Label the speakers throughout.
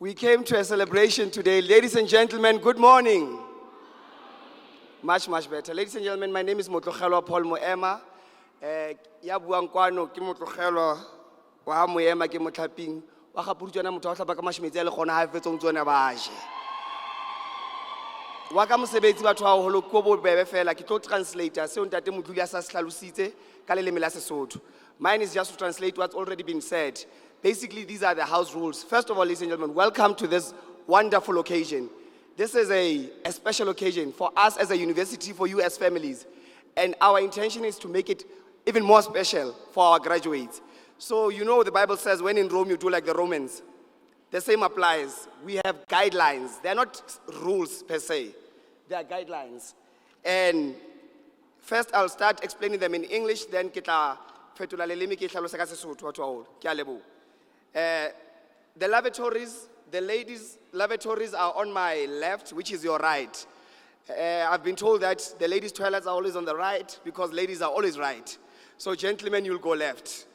Speaker 1: We came to a celebration today. Ladies and gentlemen, good morning. Much better. Ladies and gentlemen, my name is Qwaqwa Paul Moema. Ya buang kwano ke Qwaqwa wa Moema ke motlhaping. Wa ga purutswana motho wa tlhapa ka mashimetse le gona ha fetsong tsone ba je. Wa ka mosebetsi batho ha holo ko bo bebe fela ke tlo translator se ntate Modluli a sa se hlalositse ka leleme la Sesotho. Mine is just to translate what's already been said. Basically, these are the house rules. First of all, ladies and gentlemen, welcome to this wonderful occasion. This is a special occasion for us as a university, for you as families. And our intention is to make it even more special for our graduates. So, you know, the Bible says, when in Rome, you do like the Romans. The same applies. We have guidelines. They're not rules per se. They are guidelines. And first, I'll start explaining them in English, then kita fetula leleme ke hlalosa ka Sesotho batho ba holo. Ke a leboha. The lavatories, the ladies' lavatories are on my left, which is your right. I've been told that the ladies' toilets are always on the right because ladies are always right. So gentlemen, you'll go left.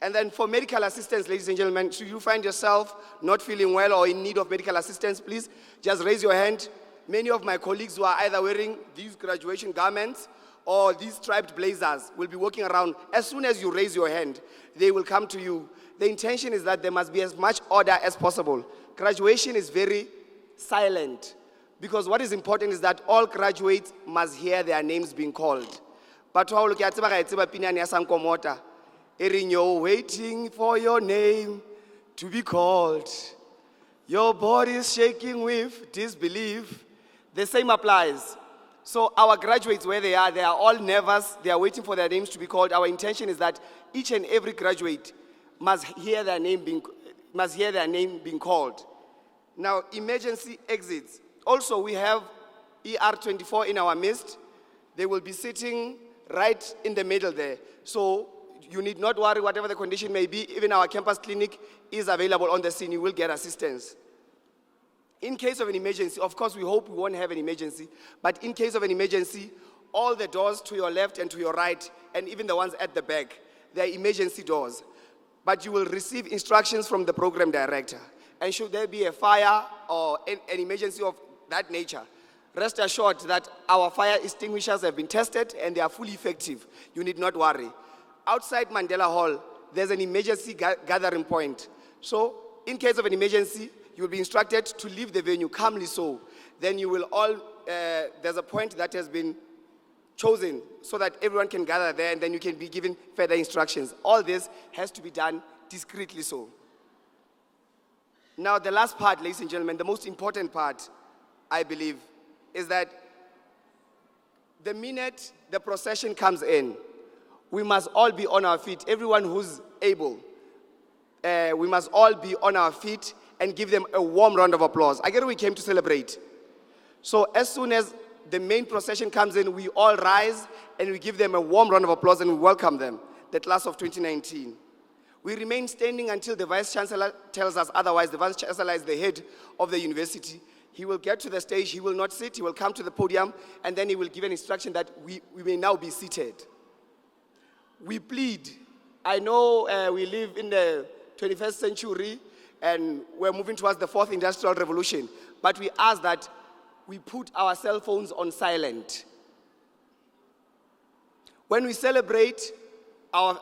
Speaker 1: And then for medical assistance, ladies and gentlemen, should you find yourself not feeling well or in need of medical assistance, please just raise your hand. Many of my colleagues who are either wearing these graduation garments or these striped blazers will be walking around. As soon as you raise your hand, they will come to you. The intention is that there must be as much order as possible. Graduation is very silent because what is important is that all graduates must hear their names being called. But you're waiting for your name to be called. Your body is shaking with disbelief. The same applies. So our graduates, where they are all nervous. They are waiting for their names to be called. Our intention is that each and every graduate must hear their name being called. Now, emergency exits. Also, we have ER24 in our midst. They will be sitting right in the middle there. So you need not worry, whatever the condition may be. Even our campus clinic is available on the scene. You will get assistance. In case of an emergency, of course, we hope we won't have an emergency, but in case of an emergency, all the doors to your left and to your right, and even the ones at the back, they are emergency doors. But you will receive instructions from the program director. And should there be a fire or an emergency of that nature, rest assured that our fire extinguishers have been tested and they are fully effective. You need not worry. Outside Mandela Hall, there's an emergency gathering point. So, in case of an emergency, you will be instructed to leave the venue calmly so. Then you will all, there's a point that has been chosen so that everyone can gather there and then you can be given further instructions. All this has to be done discreetly so. Now the last part, ladies and gentlemen, the most important part, I believe, is that the minute the procession comes in, we must all be on our feet. Everyone who's able, we must all be on our feet and give them a warm round of applause. I get we came to celebrate. So as soon as the main procession comes in, we all rise and we give them a warm round of applause and we welcome them, the class of 2019. We remain standing until the Vice Chancellor tells us otherwise. The Vice Chancellor is the head of the university. He will get to the stage, he will not sit, he will come to the podium, and then he will give an instruction that we may now be seated. We plead. I know we live in the 21st century, and we're moving towards the 4th industrial revolution. But we ask that we put our cell phones on silent. When we celebrate a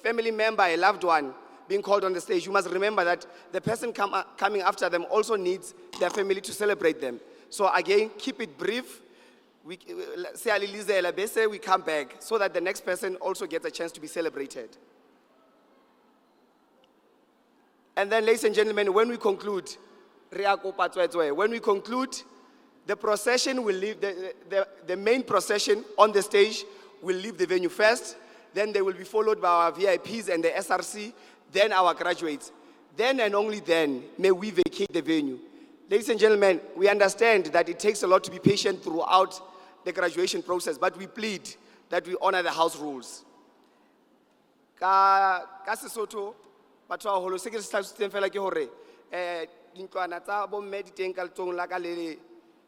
Speaker 1: family member, a loved one, being called on the stage, you must remember that the person coming after them also needs their family to celebrate them. So again, keep it brief. We come back so that the next person also gets a chance to be celebrated. And then, ladies and gentlemen, when we conclude, the procession will leave, the main procession on the stage will leave the venue first, then they will be followed by our VIPs and the SRC, then our graduates. Then and only then may we vacate the venue. Ladies and gentlemen, we understand that it takes a lot to be patient throughout the graduation process, but we plead that we honor the house rules. Ka Sesotho, batho ba holo se ke se tlhalositseng fela ke hore dintlwana tsa bomme di teng ka letsong la ka le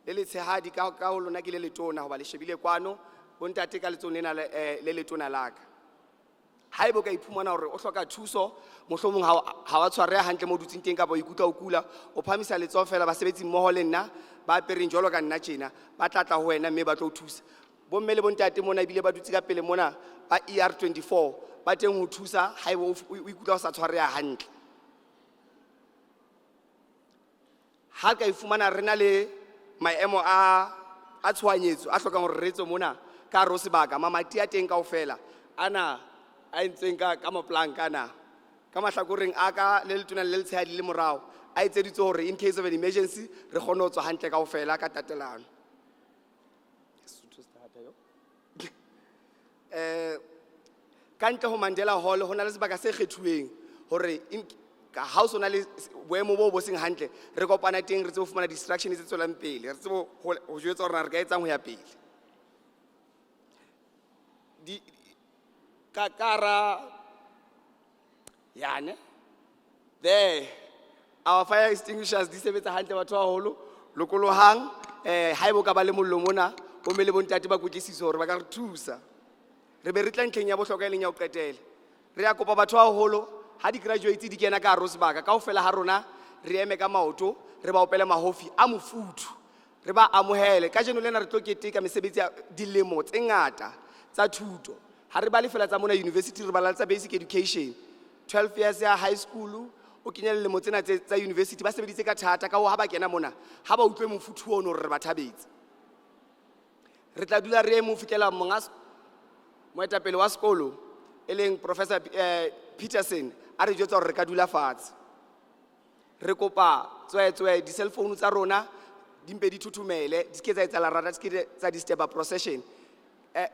Speaker 1: tshehadi ka ho lona ke le letona hoba le shebile kwano bontate ka letsong lena le letona la ka. ha ebe o ka iphumana hore o hloka thuso mohlomong ha wa tshwareha hantle mo dutseng teng kapa o ikutlwa o kula o phamisa letsoho fela basebetsi mmoho le nna ba apereng jwalo ka nna tjena ba tlatla ho wena mme ba tlo o thusa bomme le bontate mona ebile ba dutse ka pele mona ba ER24 ba teng ho thusa ha ebe o ikutlwa o sa tshwareha hantle ha ka ifumana re na le maemo a tshohanyetso a hlokang hore re tswe mona ka hare ho sebaka mamati a teng kaofela ana a entsweng ka maplanka ana ka mahlakoreng a ka le letona le letshehadi le morao a etseditswe hore in case of an emergency re kgone ho tswa hantle kaofela ka tatelano kantle ho Mandela Hall ho na le sebaka se kgethuweng hore ha o sona le boemo bo seng hantle re kopana teng re tse ho fumana distraction tse tswelang pele re tse ho jwetsa hore re ka etsang ho ya pele Kakara Yane there our fire extinguishers di sebetsa hantle batho ba haholo lokolohang ha ebe o ka ba le mollo mona o mele bontate ba kwetlisisa hore ba ka re thusa re be re tla ntlheng ya bohlokwa e leng ya ho qetela re ya kopa batho ba haholo ha di-graduates di kena ka hare ho sebaka kaofela ha rona re eme ka maoto re ba opele mahofi a mofuthu re ba amohele ka jeno lena re tlo keteka mesebetsi ya dilemo tse ngata tsa thuto ha re ba le fela tsa mona university re bala tsa basic education 12 years ya high school o kenya le lemo tsena tsa university ba sebeditse ka thata ka ho ha ba kena mona ha ba utlwe mofuthu ono re ba thabetse re tla dula re mo fitlela monga moetapele wa sekolo e leng Professor Peterson a re jwetsa hore re ka dula fatshe re kopa tswetswe di cell phone tsa rona di mpe di thuthumele di ke tsa etsa la rata di tsa disturb procession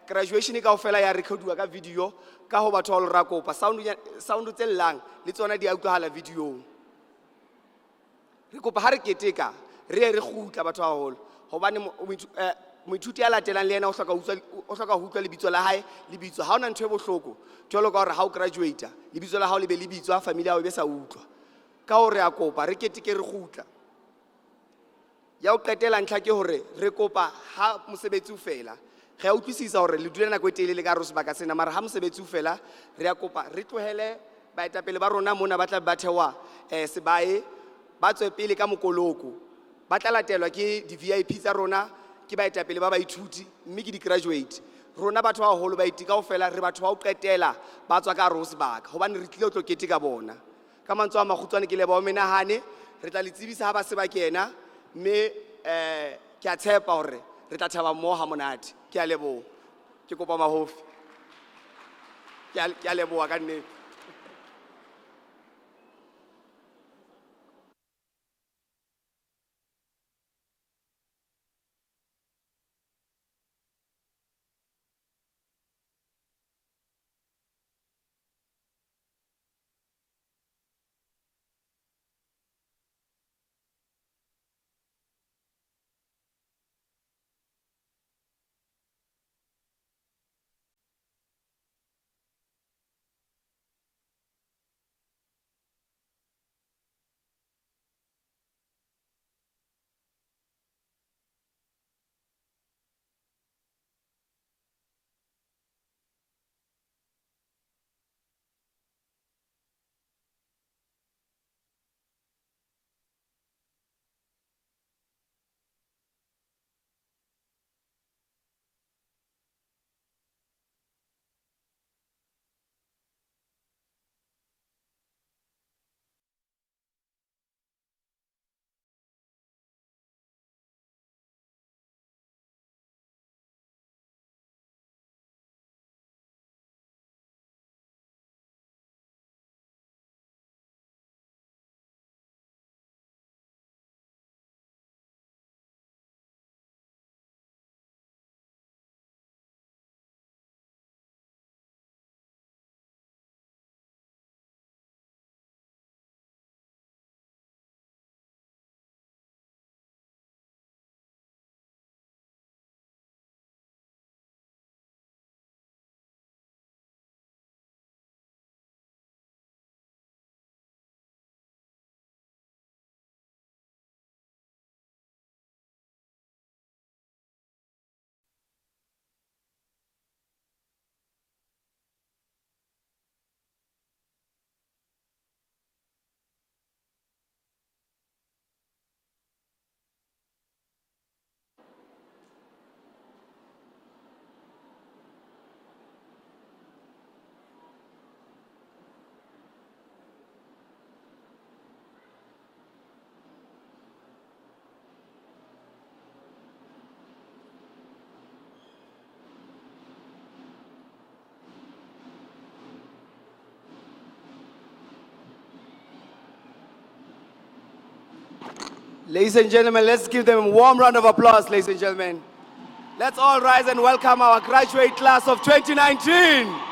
Speaker 1: graduation kaofela ya recordiwa ka video ka ho batho ba lo ra kopa sound tse llang le tsona di a utlwahala videong re kopa ha re keteka re gutla batho ba haholo hobane moithuti a latelang le yena o hloka ho utlwa lebitso la hae lebitso ha ona ntho e bohloko jwalo ka hore ha o graduate lebitso la hao le be le bitswa family ya hao e be sa utlwa ka hore a kopa re keteke re gutla ya o qetela ntlha ke hore re kopa ha mosebetsi o fela re a utlwisisa hore le dula nako e telele ka hare ho sebaka sena mara ha mosebetsi o fela re a kopa re tlohele baetapele ba rona mona ba tla ba thewa sebae ba tswe pele ka mokoloko ba tla latelwa ke di-VIP tsa rona ke baetapele ba baithuti mme ke di-graduate rona batho ba haholo baiti kaofela re batho ba o qetela ba tswa ka hare ho sebaka hobane re tlile ho tlo keteka bona ka mantswe a makgutshwane ke leboha menahane re tla le tsebisa ha ba se ba kena mme ke a tshepa hore re tla thaba mmoho ha monate ke a leboha ke kopa mahofi ke a leboha ka nnete Ladies and gentlemen, let's give them a warm round of applause, ladies and gentlemen. Let's all rise and welcome our graduate class of 2019.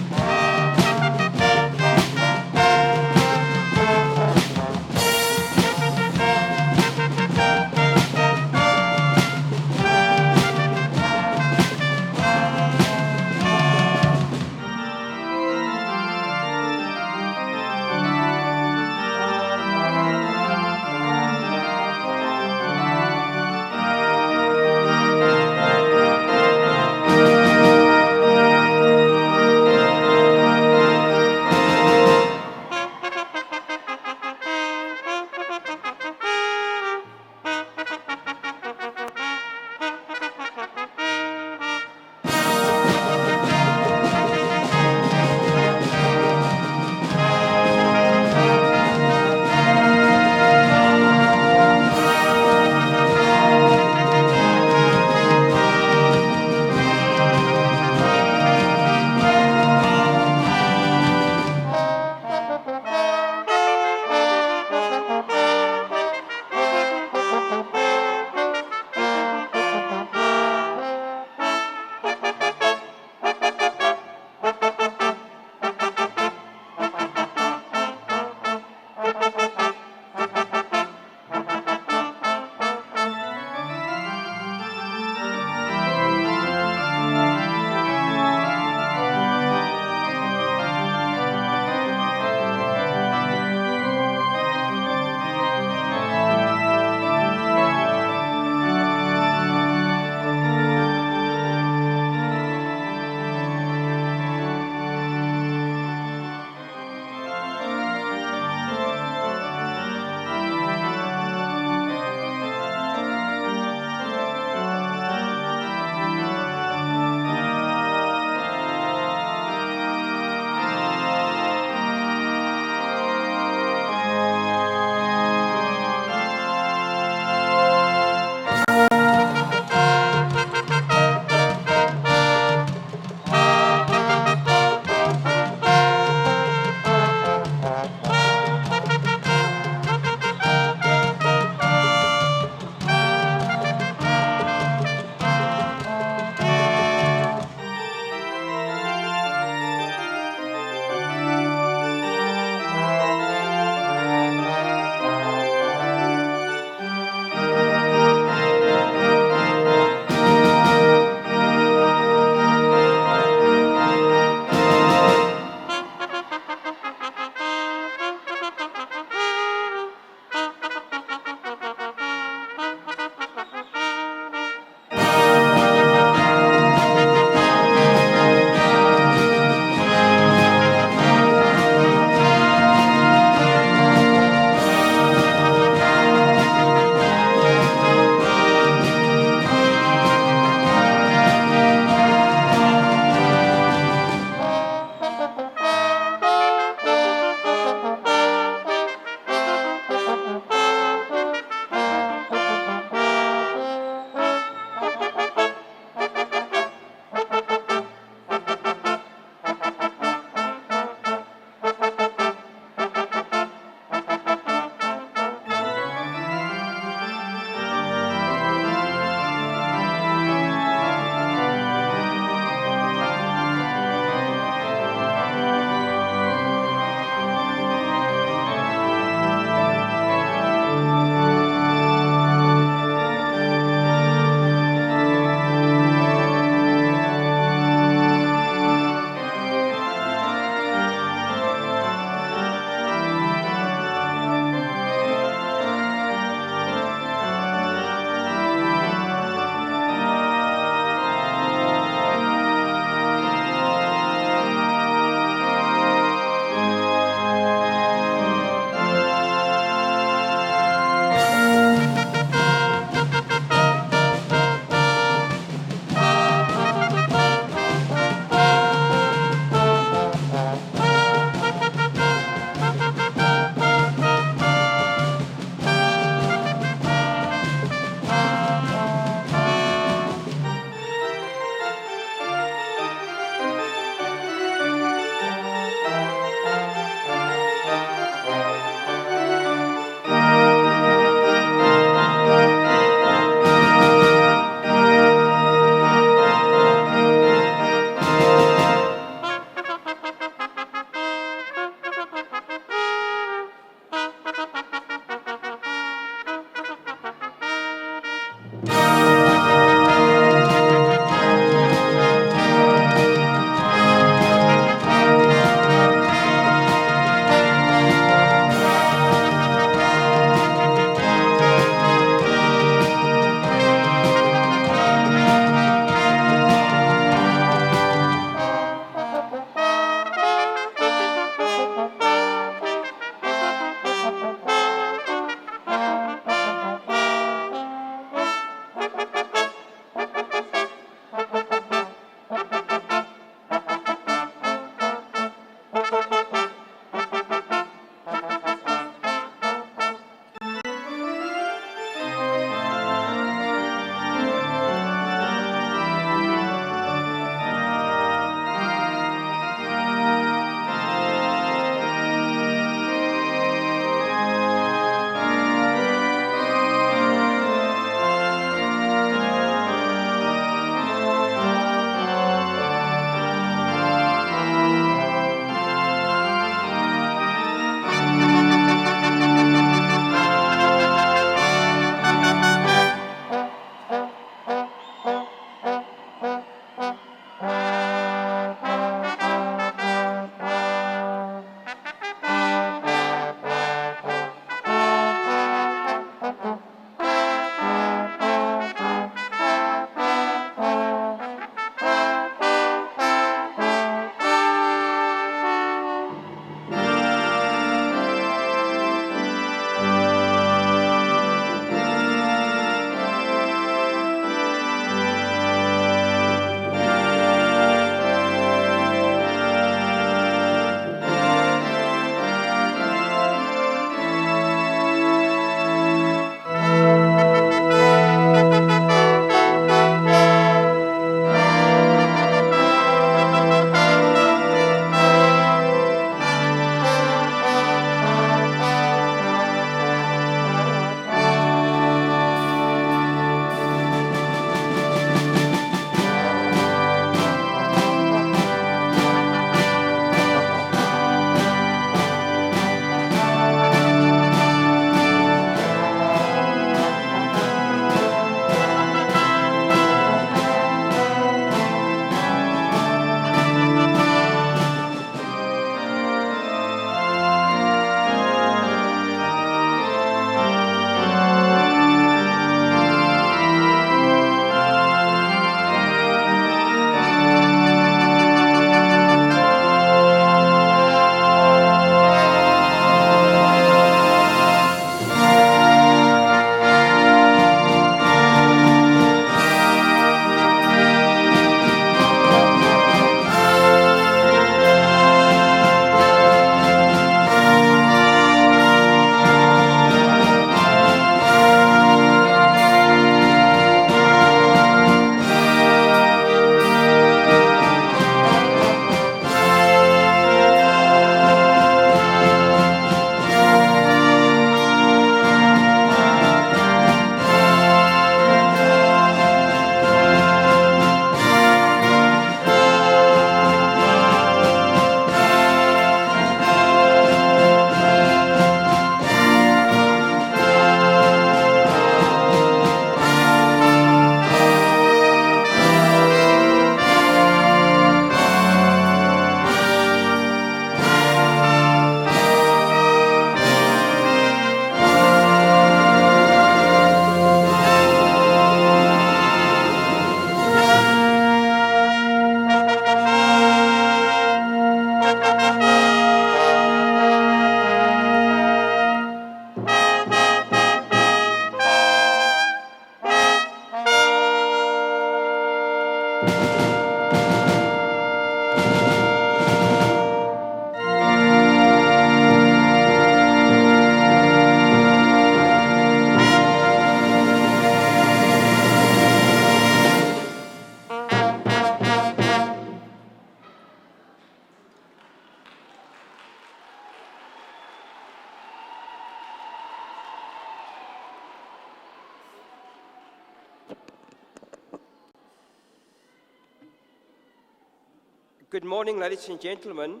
Speaker 2: Good morning, ladies and gentlemen.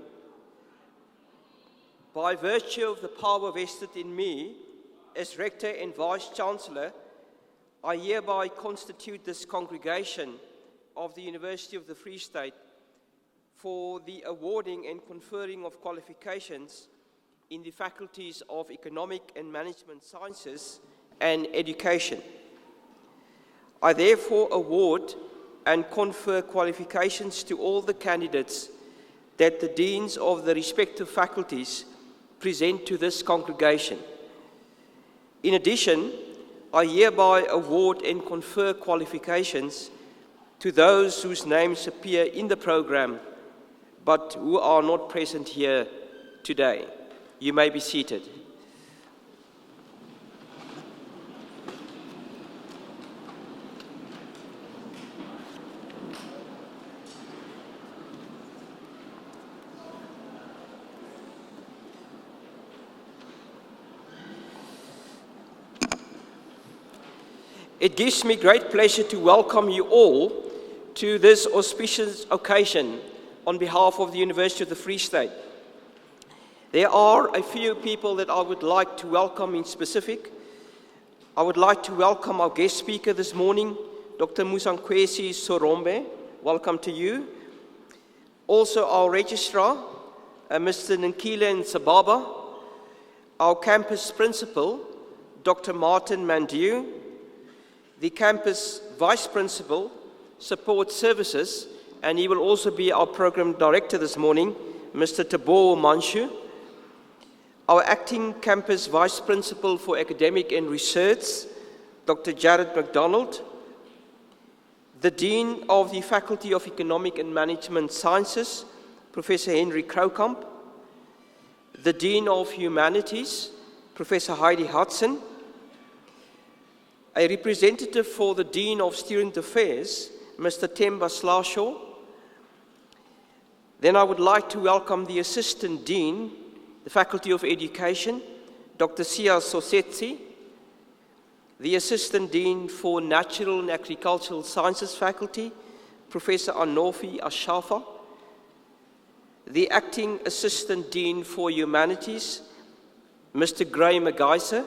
Speaker 2: By virtue of the power vested in me as Rector and Vice-Chancellor, I hereby constitute this congregation of the University of the Free State for the awarding and conferring of qualifications in the faculties of Economic and Management Sciences and Education. I therefore award and confer qualifications to all the candidates that the deans of the respective faculties present to this congregation. In addition, I hereby award and confer qualifications to those whose names appear in the program but who are not present here today. You may be seated. It gives me great pleasure to welcome you all to this auspicious occasion on behalf of the University of the Free State. There are a few people that I would like to welcome in specific. I would like to welcome our guest speaker this morning, Dr. Musankwesi Sorombe. Welcome to you. Also our registrar, Mr. Nkile Nsababa, our campus principal, Dr. Martin Mandiu, the campus vice principal, support services, and he will also be our program director this morning, Mr. Tabo Manshu, our acting campus vice principal for academic and research, Dr. Jared McDonald, the dean of the Faculty of Economic and Management Sciences, Professor Henry Kroukamp, the dean of Humanities, Professor Heidi Hudson, a representative for the Dean of Student Affairs, Mr. Themba Slashaw. Then I would like to welcome the Assistant Dean, the Faculty of Education, Dr. Sia Sosetsi, the Assistant Dean for Natural and Agricultural Sciences Faculty, Professor Anofi Ashafa, the Acting Assistant Dean for Humanities, Mr. Graham Magaiser,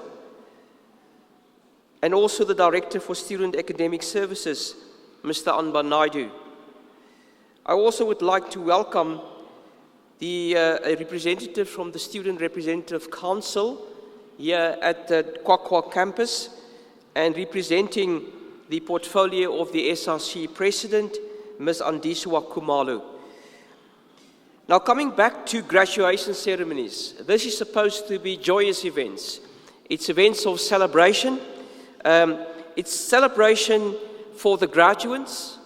Speaker 2: and also the Director for Student Academic Services, Mr. Anban Naidu. I also would like to welcome a representative from the Student Representative Council here at the Qwaqwa campus, and representing the portfolio of the SRC President, Ms. Andiswa Kumalu. Now, coming back to graduation ceremonies, this is supposed to be joyous events. It's events of celebration. It's celebration for the graduates,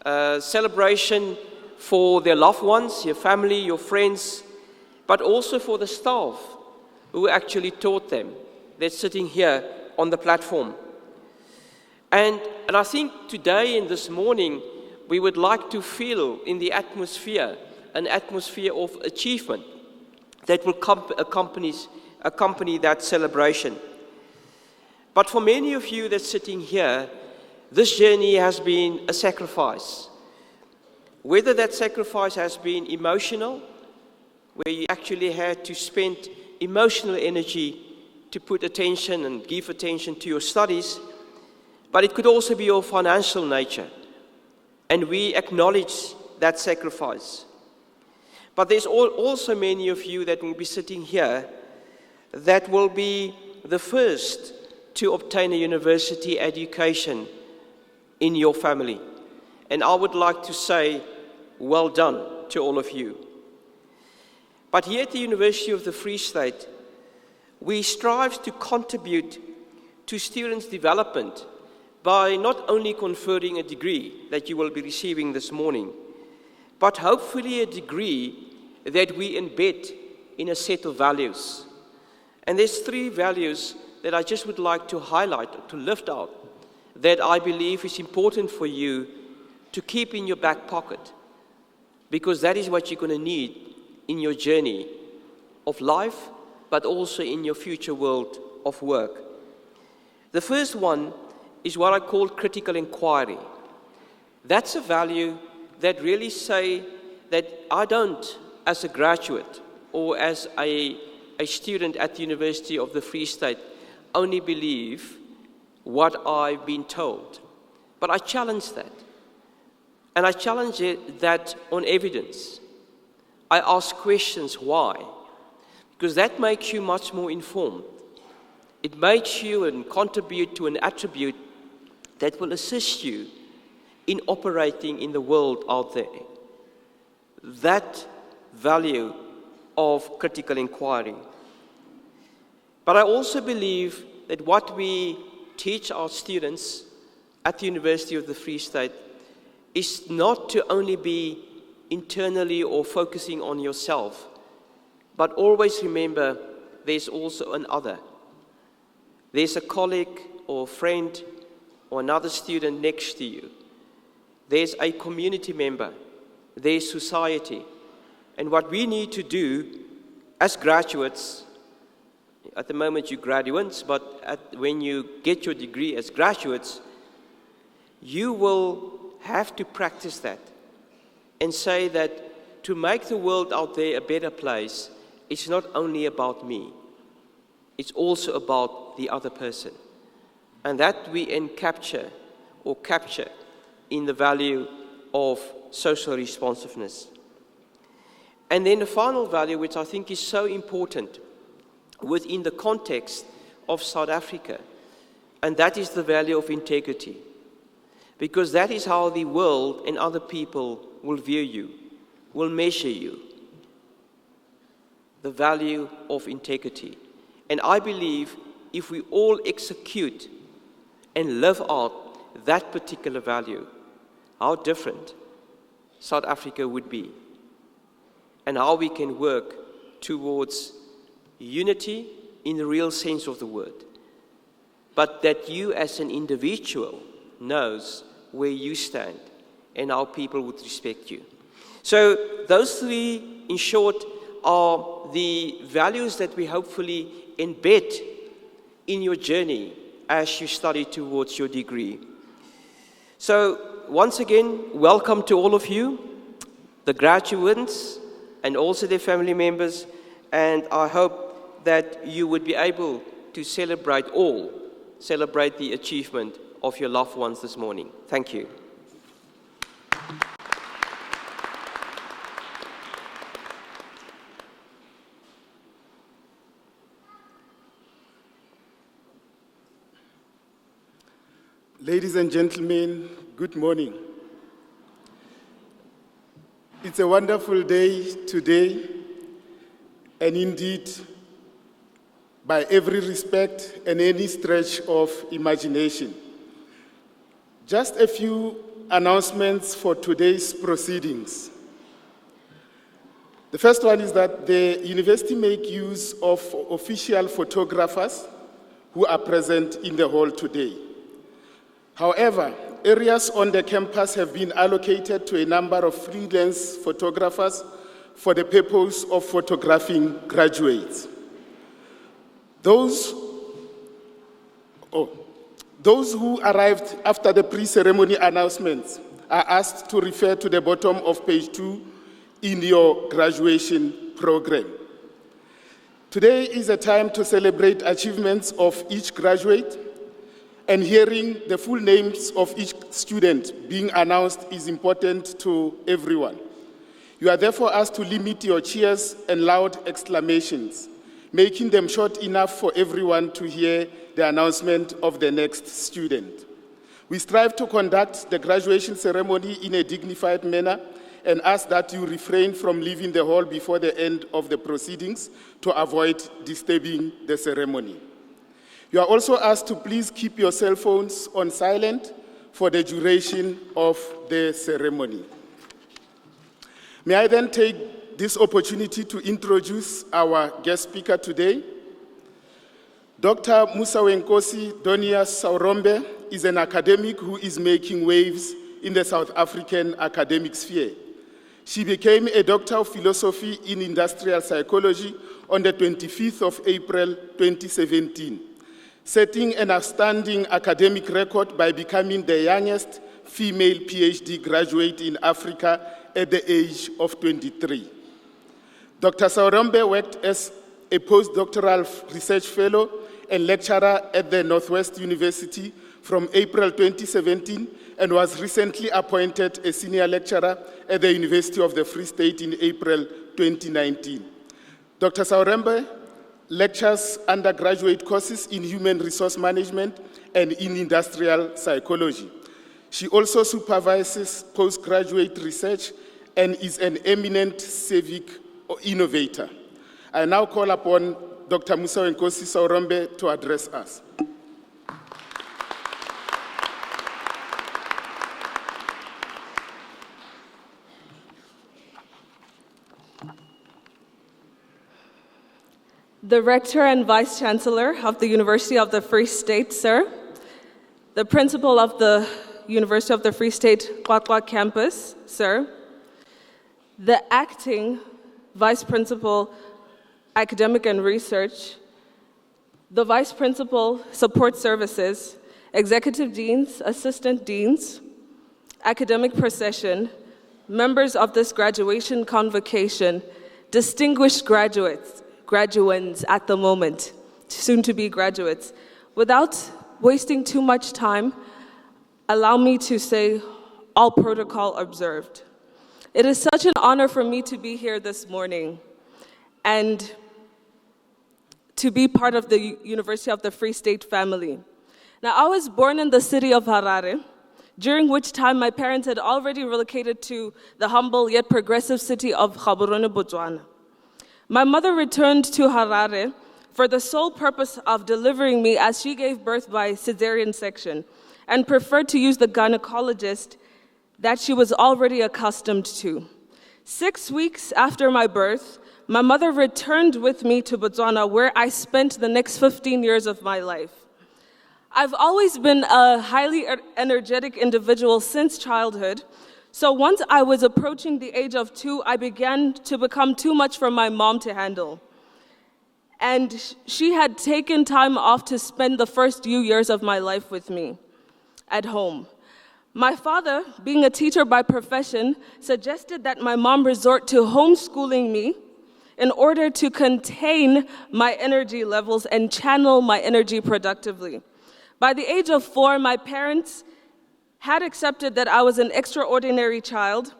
Speaker 2: celebration for their loved ones, your family, your friends, but also for the staff who actually taught them. They're sitting here on the platform. And I think today and this morning, we would like to feel in the atmosphere, an atmosphere of achievement that will accompany that celebration. But for many of you that's sitting here, this journey has been a sacrifice. Whether that sacrifice has been emotional, where you actually had to spend emotional energy to put attention and give attention to your studies, but it could also be of financial nature. And we acknowledge that sacrifice. But there's also many of you that will be sitting here that will be the first to obtain a university education in your family. And I would like to say, well done to all of you. But here at the University of the Free State, we strive to contribute to students' development by not only conferring a degree that you will be receiving this morning, but hopefully a degree that we embed in a set of values. And there's 3 values that I just would like to highlight, to lift out, that I believe is important for you to keep in your back pocket, because that is what you're going to need in your journey of life, but also in your future world of work. The first one is what I call critical inquiry. That's a value that really say that I don't, as a graduate or as a student at the University of the Free State, only believe what I've been told. But I challenge that. And I challenge that on evidence. I ask questions, why? Because that makes you much more informed. It makes you and contribute to an attribute that will assist you in operating in the world out there. That value of critical inquiry. But I also believe that what we teach our students at the University of the Free State is not to only be internally or focusing on yourself, but always remember there's also an other. There's a colleague or friend or another student next to you. There's a community member. There's society. And what we need to do as graduates, at the moment you're graduates, but when you get your degree as graduates, you will have to practice that and say that to make the world out there a better place, it's not only about me. It's also about the other person. And that we capture in the value of social responsiveness. And then the final value, which I think is so important within the context of South Africa, and that is the value of integrity. Because that is how the world and other people will view you, will measure you. The value of integrity. And I believe if we all execute and live out that particular value, how different South Africa would be. And how we can work towards unity in the real sense of the word. But that you as an individual knows where you stand and how people would respect you. So those three, in short, are the values that we hopefully embed in your journey as you study towards your degree. So once again, welcome to all of you, the graduates, and also their family members, and I hope that you would be able to celebrate the achievement of your loved ones this morning. Thank you.
Speaker 3: Ladies and gentlemen, good morning. It's a wonderful day today, and indeed, by every respect and any stretch of imagination. Just a few announcements for today's proceedings. The first one is that the university make use of official photographers who are present in the hall today. However, areas on the campus have been allocated to a number of freelance photographers for the purpose of photographing graduates. Those who arrived after the pre-ceremony announcements are asked to refer to the bottom of page 2 in your graduation program. Today is a time to celebrate achievements of each graduate, and hearing the full names of each student being announced is important to everyone. You are therefore asked to limit your cheers and loud exclamations, making them short enough for everyone to hear the announcement of the next student. We strive to conduct the graduation ceremony in a dignified manner and ask that you refrain from leaving the hall before the end of the proceedings to avoid disturbing the ceremony. You are also asked to please keep your cell phones on silent for the duration of the ceremony. May I then take this opportunity to introduce our guest speaker today. Dr. Musawenkosi Donia Saurombe is an academic who is making waves in the South African academic sphere. She became a Doctor of Philosophy in Industrial Psychology on the 25th of April 2017. Setting an outstanding academic record by becoming the youngest female PhD graduate in Africa at the age of 23. Dr. Saurombe worked as a postdoctoral research fellow and lecturer at the Northwest University from April 2017 and was recently appointed a senior lecturer at the University of the Free State in April 2019. Dr. Saurombe lectures undergraduate courses in human resource management and in industrial psychology. She also supervises postgraduate research and is an eminent civic innovator. I now call upon Dr. Musa Wenkosi Saurombe to address us.
Speaker 4: The Rector and Vice Chancellor of the University of the Free State, sir. The Principal of the University of the Free State Qwaqwa campus, sir. The Acting Vice Principal, Academic and Research. The Vice Principal, Support Services, Executive Deans, Assistant Deans, Academic Procession, members of this graduation convocation, distinguished graduates at the moment, soon to be graduates. Without wasting too much time, allow me to say, all protocol observed. It is such an honor for me to be here this morning and to be part of the University of the Free State family. Now, I was born in the city of Harare, during which time my parents had already relocated to the humble yet progressive city of Gaborone, Botswana. My mother returned to Harare for the sole purpose of delivering me as she gave birth by cesarean section and preferred to use the gynecologist that she was already accustomed to. 6 weeks after my birth, my mother returned with me to Botswana, where I spent the next 15 years of my life. I've always been a highly energetic individual since childhood, so once I was approaching the age of 2, I began to become too much for my mom to handle. And she had taken time off to spend the first few years of my life with me at home. My father, being a teacher by profession, suggested that my mom resort to homeschooling me in order to contain my energy levels and channel my energy productively. By the age of 4, my parents had accepted that I was an extraordinary child,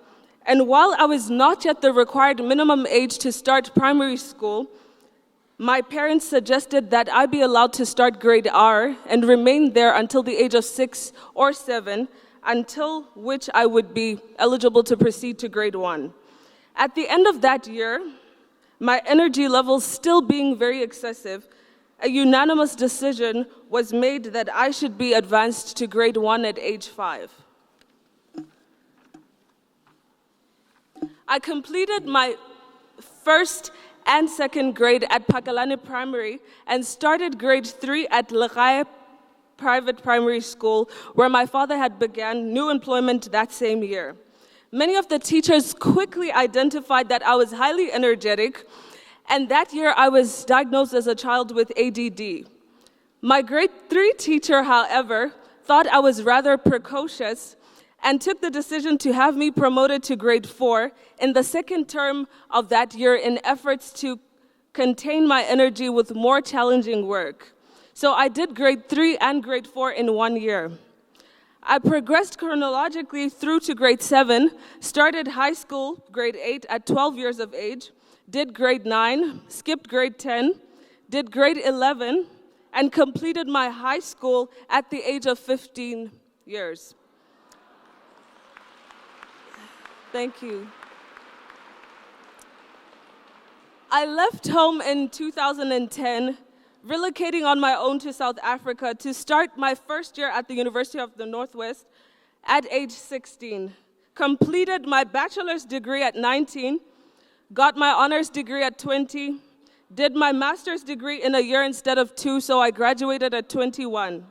Speaker 4: and while I was not yet the required minimum age to start primary school, my parents suggested that I be allowed to start grade R and remain there until the age of 6 or 7, until which I would be eligible to proceed to grade 1. At the end of that year, my energy levels still being very excessive, a unanimous decision was made that I should be advanced to grade 1 at age 5. I completed my first and second grade at Pakalane Primary and started grade 3 at Legae Private Primary School, where my father had began new employment that same year. Many of the teachers quickly identified that I was highly energetic, and that year I was diagnosed as a child with ADD. My grade 3 teacher, however, thought I was rather precocious and took the decision to have me promoted to grade 4 in the second term of that year in efforts to contain my energy with more challenging work. So I did grade 3 and grade 4 in 1 year. I progressed chronologically through to grade 7, started high school, grade 8 at 12 years of age, did grade 9, skipped grade 10, did grade 11, and completed my high school at the age of 15 years. Thank you. I left home in 2010, relocating on my own to South Africa to start my first year at the University of the Northwest at age 16. Completed my bachelor's degree at 19, got my honors degree at 20, did my master's degree in a year instead of 2, so I graduated at 21.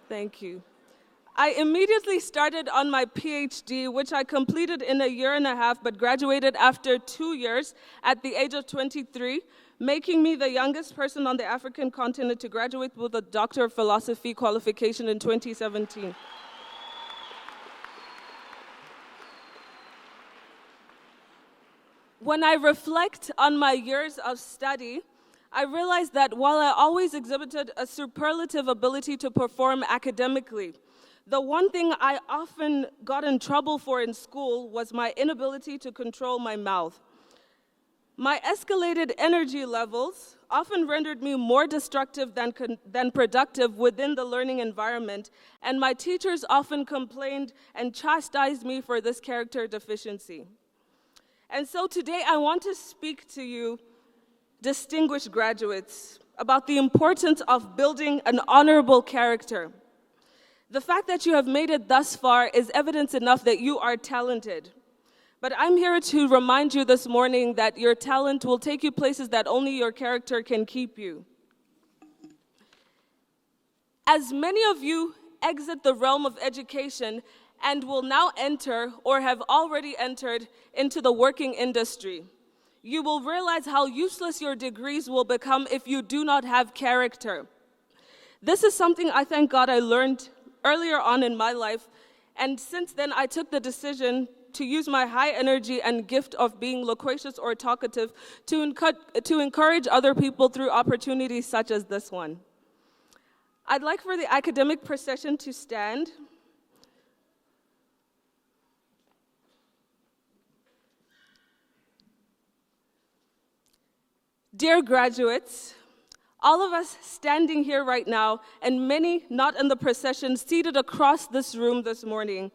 Speaker 4: Thank you. I immediately started on my PhD, which I completed in a year and a half, but graduated after 2 years at the age of 23, making me the youngest person on the African continent to graduate with a Doctor of Philosophy qualification in 2017. When I reflect on my years of study, I realize that while I always exhibited a superlative ability to perform academically, the one thing I often got in trouble for in school was my inability to control my mouth. My escalated energy levels often rendered me more destructive than productive within the learning environment, and my teachers often complained and chastised me for this character deficiency. And so today I want to speak to you, distinguished graduates, about the importance of building an honorable character. The fact that you have made it thus far is evidence enough that you are talented. But I'm here to remind you this morning that your talent will take you places that only your character can keep you. As many of you exit the realm of education and will now enter or have already entered into the working industry, you will realize how useless your degrees will become if you do not have character. This is something I thank God I learned earlier on in my life, and since then I took the decision to use my high energy and gift of being loquacious or talkative to encourage other people through opportunities such as this one. I'd like for the academic procession to stand. Dear graduates, all of us standing here right now, and many not in the procession seated across this room this morning,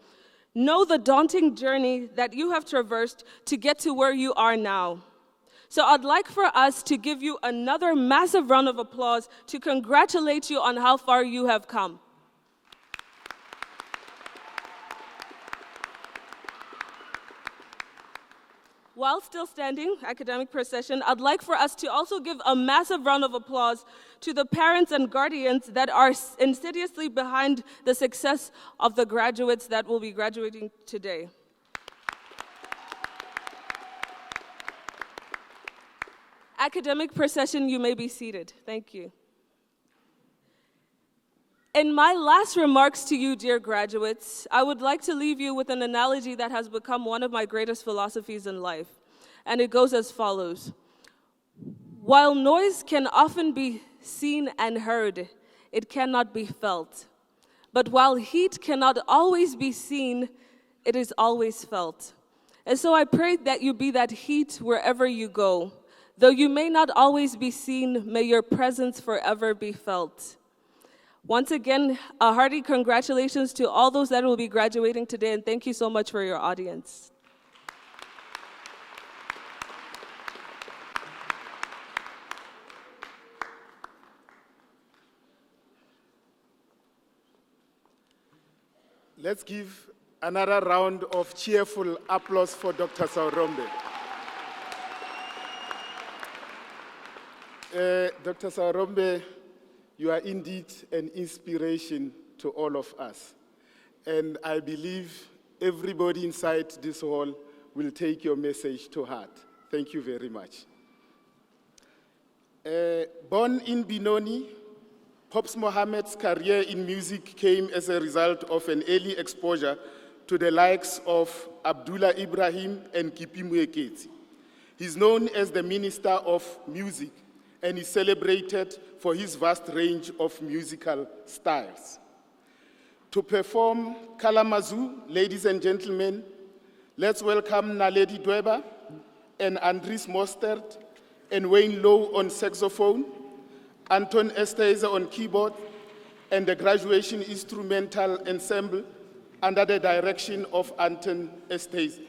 Speaker 4: know the daunting journey that you have traversed to get to where you are now. So I'd like for us to give you another massive round of applause to congratulate you on how far you have come. While still standing, academic procession, I'd like for us to also give a massive round of applause to the parents and guardians that are insidiously behind the success of the graduates that will be graduating today. Academic procession, you may be seated. Thank you. In my last remarks to you, dear graduates, I would like to leave you with an analogy that has become one of my greatest philosophies in life, and it goes as follows. While noise can often be seen and heard, it cannot be felt. But while heat cannot always be seen, it is always felt. And so I pray that you be that heat wherever you go. Though you may not always be seen, may your presence forever be felt. Once again, a hearty congratulations to all those that will be graduating today, and thank you so much for your audience.
Speaker 3: Let's give another round of cheerful applause for Dr. Saurombe. Dr. Saurombe, you are indeed an inspiration to all of us. And I believe everybody inside this hall will take your message to heart. Thank you very much. Born in Benoni, Pops Mohammed's career in music came as a result of an early exposure to the likes of Abdullah Ibrahim and Kipi Moeketsi. He's known as the Minister of Music and is celebrated for his vast range of musical styles. To perform Kalamazoo, ladies and gentlemen, let's welcome Naledi Dweba and Andries Mostert and Wayne Lowe on saxophone, Anton Esteiser on keyboard, and the graduation instrumental ensemble under the direction of Anton Esteiser.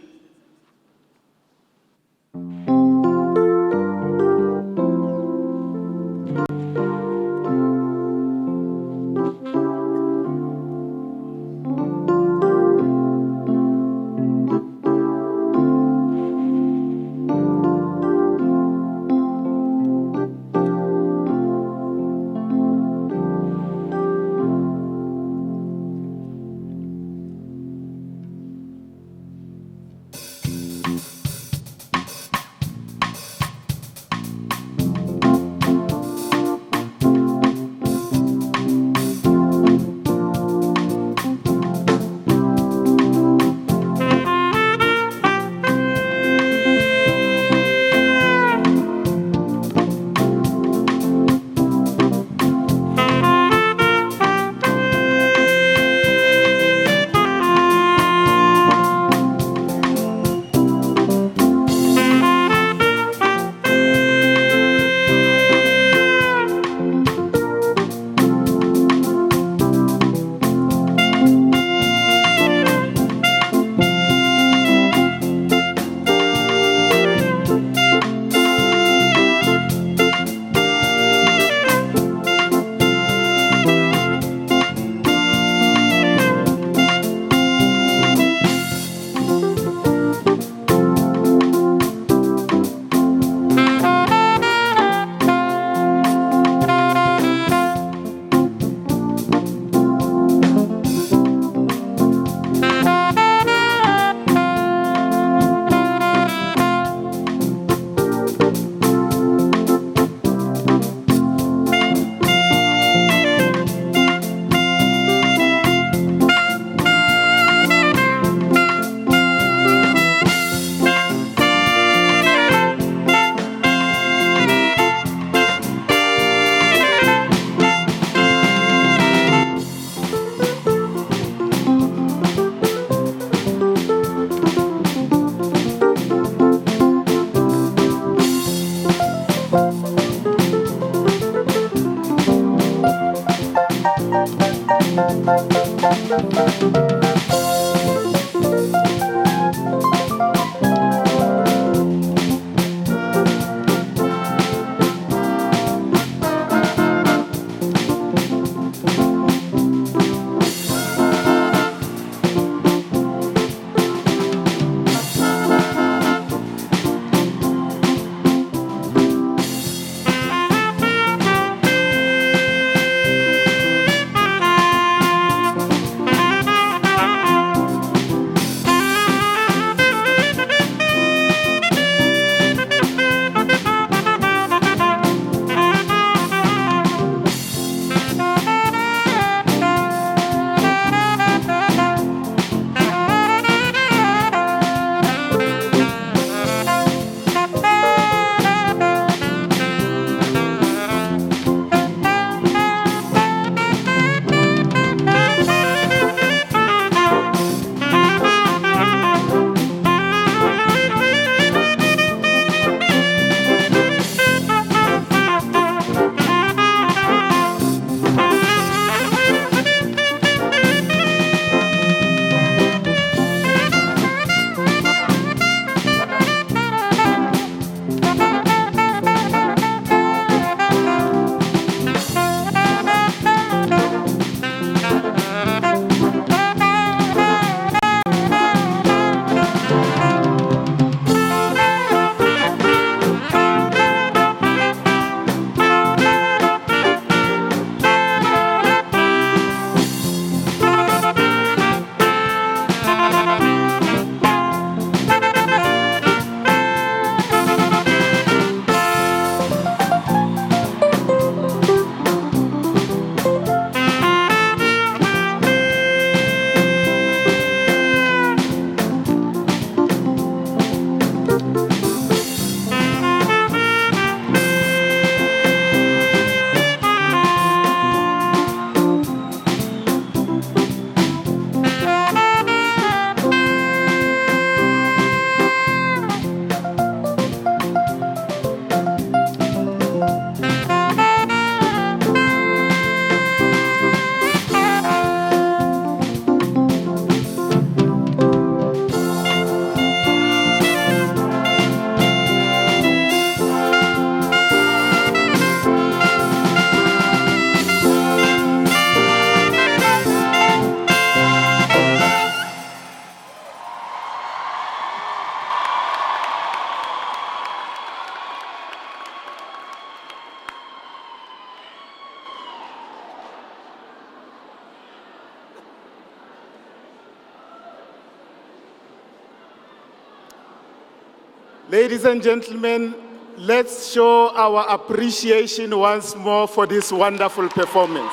Speaker 3: Ladies and gentlemen, let's show our appreciation once more for this wonderful performance.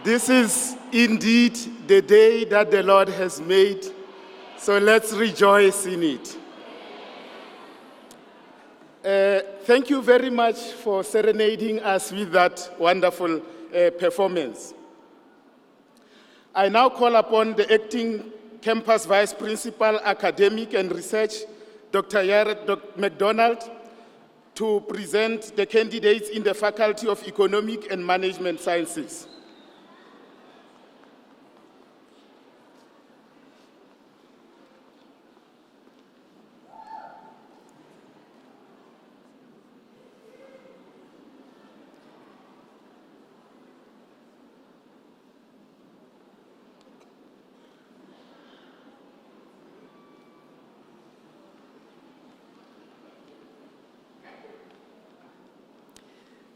Speaker 3: This is indeed the day that the Lord has made, so let's rejoice in it. Thank you very much for serenading us with that wonderful performance. I now call upon the acting campus vice principal, academic and research, Dr. Yared McDonald, to present the candidates in the Faculty of Economic and Management Sciences.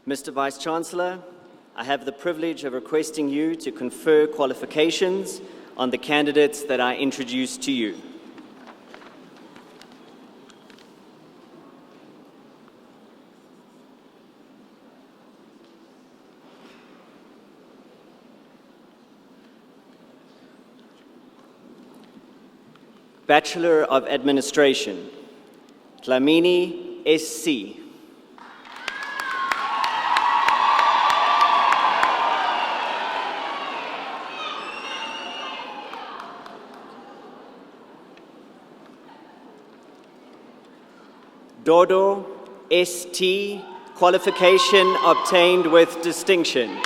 Speaker 5: Mr. Vice-Chancellor, I have the privilege of requesting you to confer qualifications on the candidates that I introduce to you. Bachelor of Administration, Dlamini SC. Dodo ST, qualification obtained with distinction.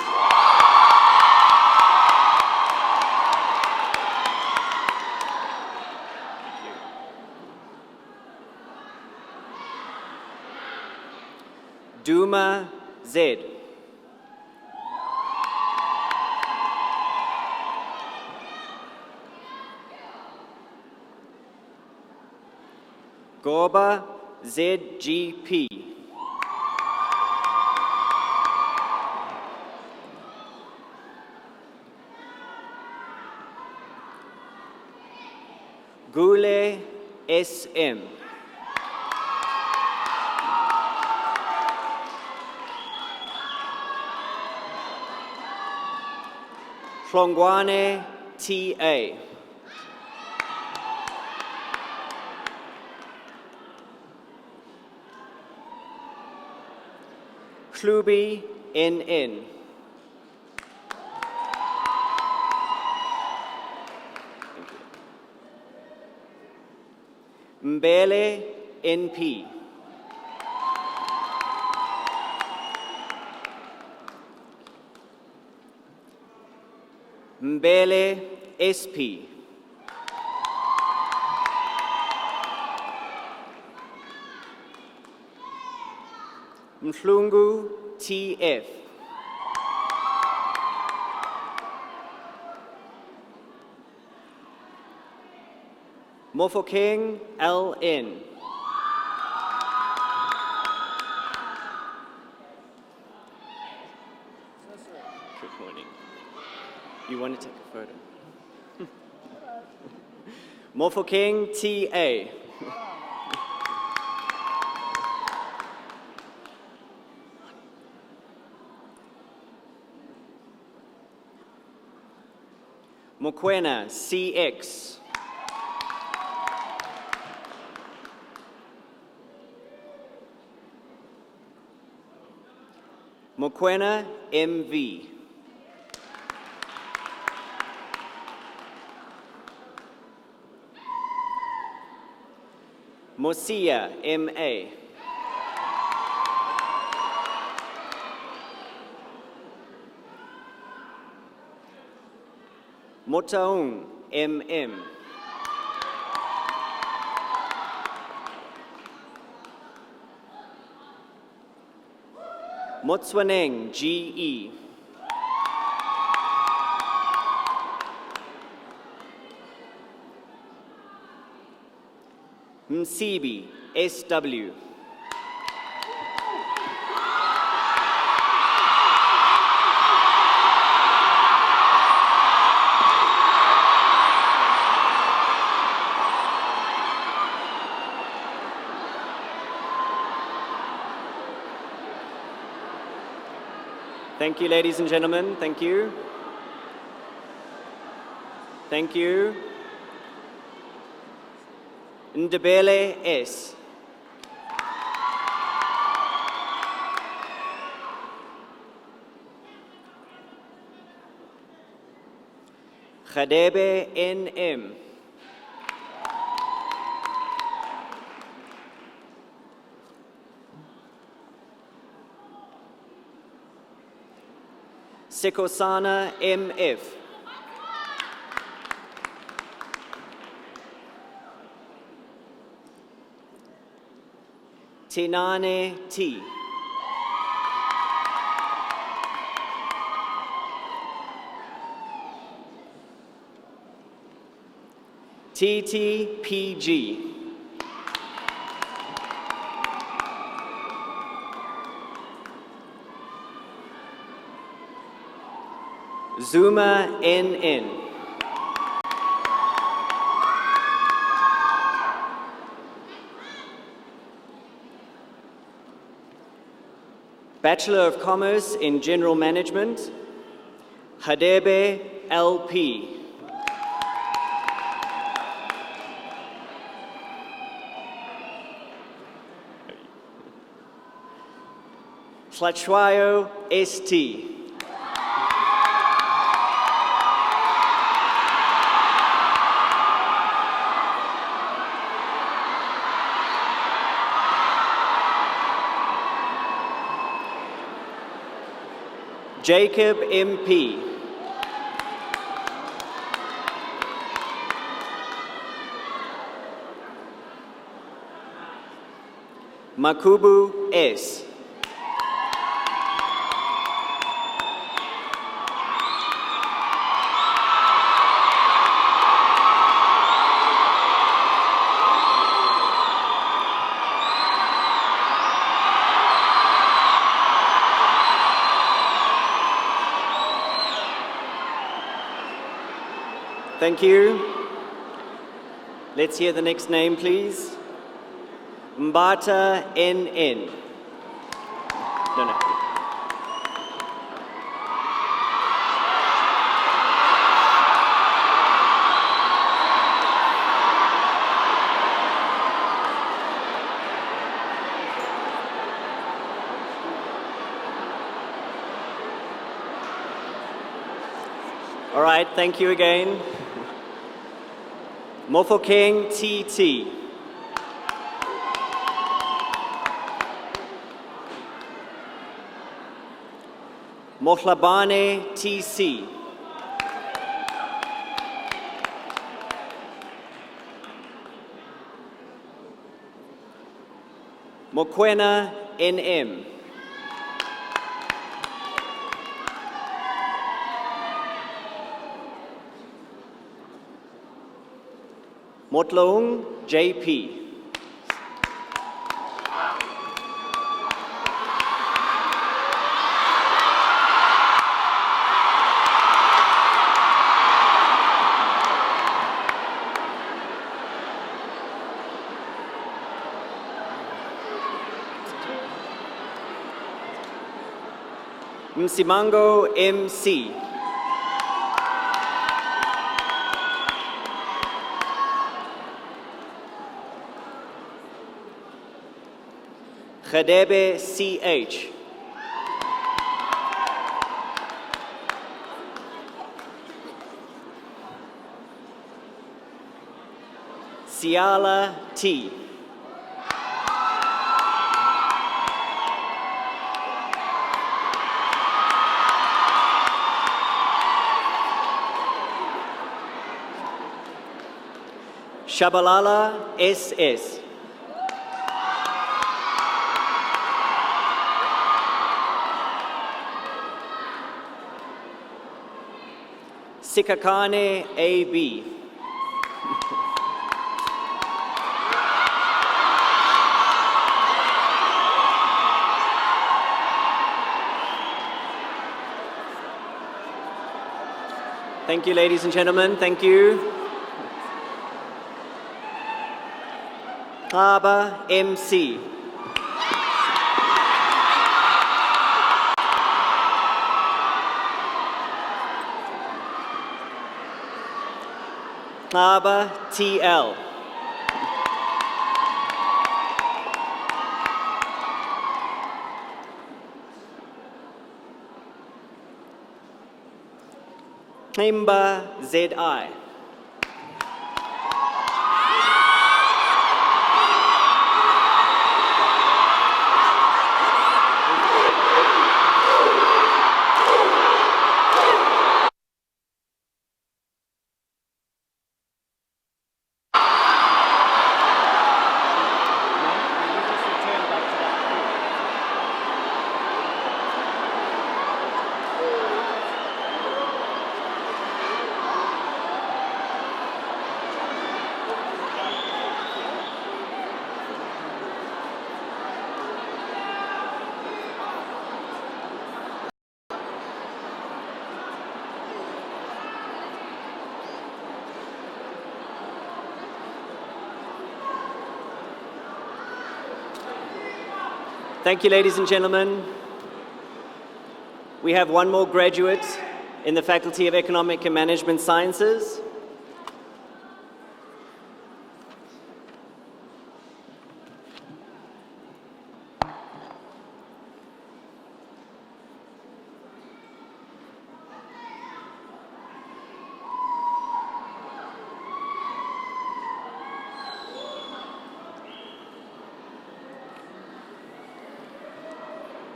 Speaker 5: Duma Z. Goba ZGP. Gule SM. Qwaqwa TA. Klubi NN. Mbele NP. Mbele SP. Mhlungu TF. Mofokeng LN. Good morning. You want to take a photo? Mofokeng TA. Mokwena CX. Mokwena MV. Mosia MA. Motaung MM. Motswaneng GE. Msibi SW. Thank you, ladies and gentlemen. Thank you. Thank you. Ndebele S. Khadebe N.M. Sekosana M.F. Tinane T. TTPG. Zuma NN. Bachelor of Commerce in General Management, Hadebe LP. Tlachwayo ST. Jacob MP. Makubu S. Thank you. Let's hear the next name, please. Mbata NN. No. All right, thank you again. Mofokeng TT. Mohlabane TC. Mokwena NM. Motloong JP. Msimango MC. Khadebe CH. Siala T. Shabalala SS. Sikakane AB. Thank you, ladies and gentlemen. Thank you. Haba MC. Qwaqwa TL. Qimba ZI. Thank you, ladies and gentlemen. We have one more graduate in the Faculty of Economic and Management Sciences.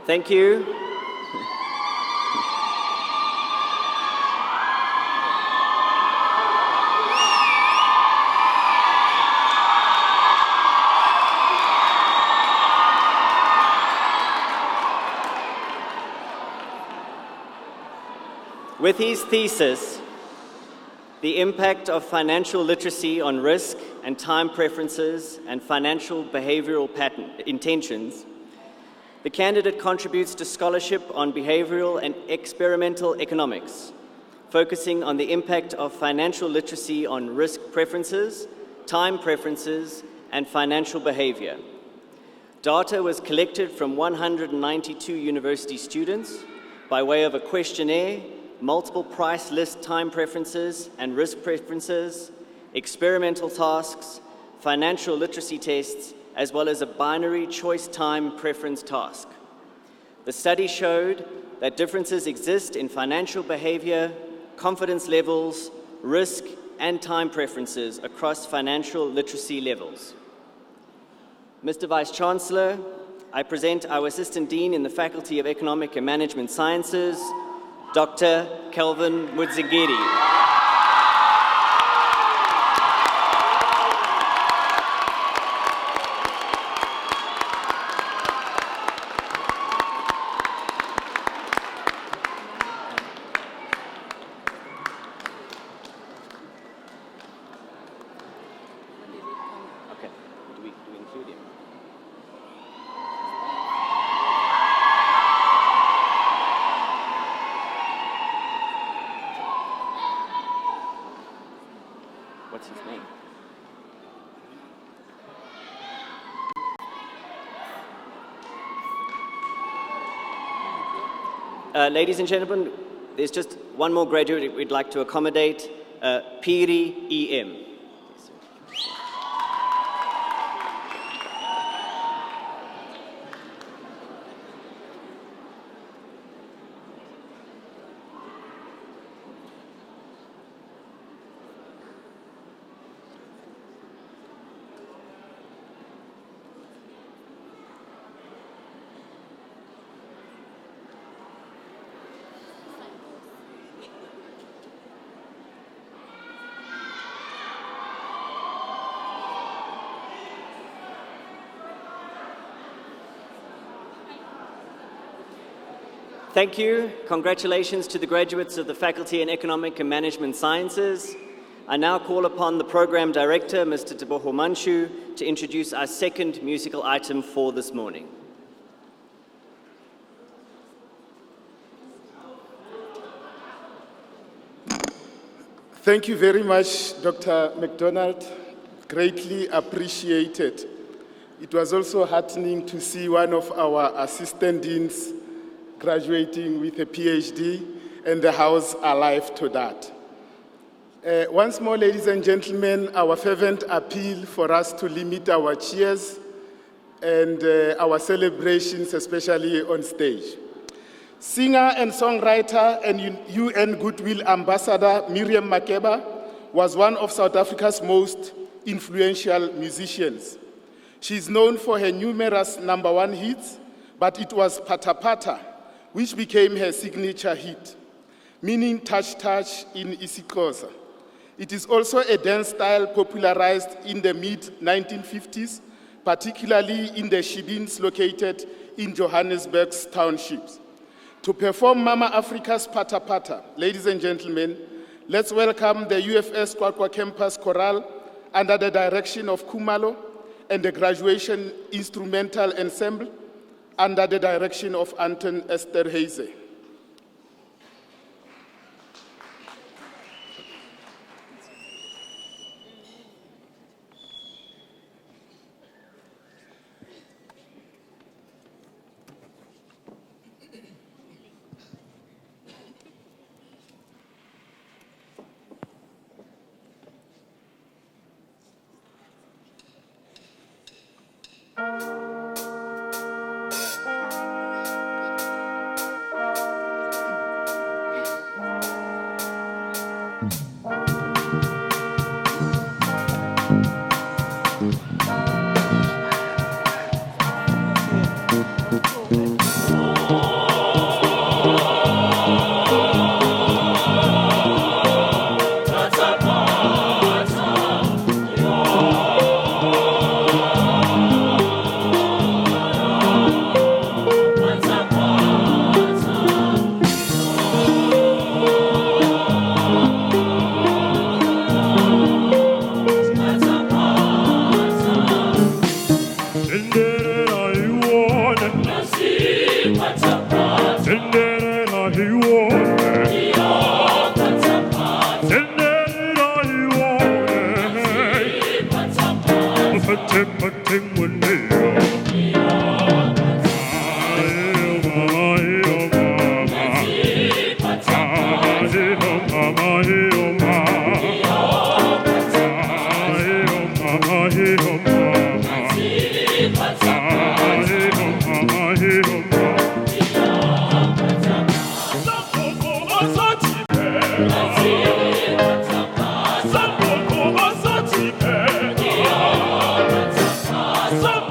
Speaker 5: Thank you. With his thesis, The Impact of Financial Literacy on Risk and Time Preferences and Financial Behavioral Intentions, the candidate contributes to scholarship on behavioral and experimental economics, focusing on the impact of financial literacy on risk preferences, time preferences, and financial behavior. Data was collected from 192 university students by way of a questionnaire, multiple price list time preferences and risk preferences, experimental tasks, financial literacy tests, as well as a binary choice time preference task. The study showed that differences exist in financial behavior, confidence levels, risk, and time preferences across financial literacy levels. Mr. Vice-Chancellor, I present our Assistant Dean in the Faculty of Economic and Management Sciences, Dr. Kelvin Mudzingiri. What's his name? Ladies and gentlemen, there's just one more graduate we'd like to accommodate, Piri EM. Thank you. Congratulations to the graduates of the Faculty in Economic and Management Sciences. I now call upon the Program Director, Mr. Teboho Manchu, to introduce our second musical item for this morning.
Speaker 3: Thank you very much, Dr. McDonald. Greatly appreciated. It was also heartening to see one of our assistant deans graduating with a PhD, and the House alive to that. Once more, ladies and gentlemen, our fervent appeal for us to limit our cheers and our celebrations, especially on stage. Singer and songwriter and UN Goodwill Ambassador Miriam Makeba was one of South Africa's most influential musicians. She is known for her numerous #1 hits, but it was Pata Pata, which became her signature hit, meaning touch touch in isiXhosa. It is also a dance style popularized in the mid-1950s, particularly in the Shibins located in Johannesburg's townships. To perform Mama Africa's Pata Pata, ladies and gentlemen, let's welcome the UFS Qwaqwa Campus Chorale under the direction of Khumalo and the Graduation Instrumental Ensemble under the direction of Anton Esterhazy.
Speaker 6: Some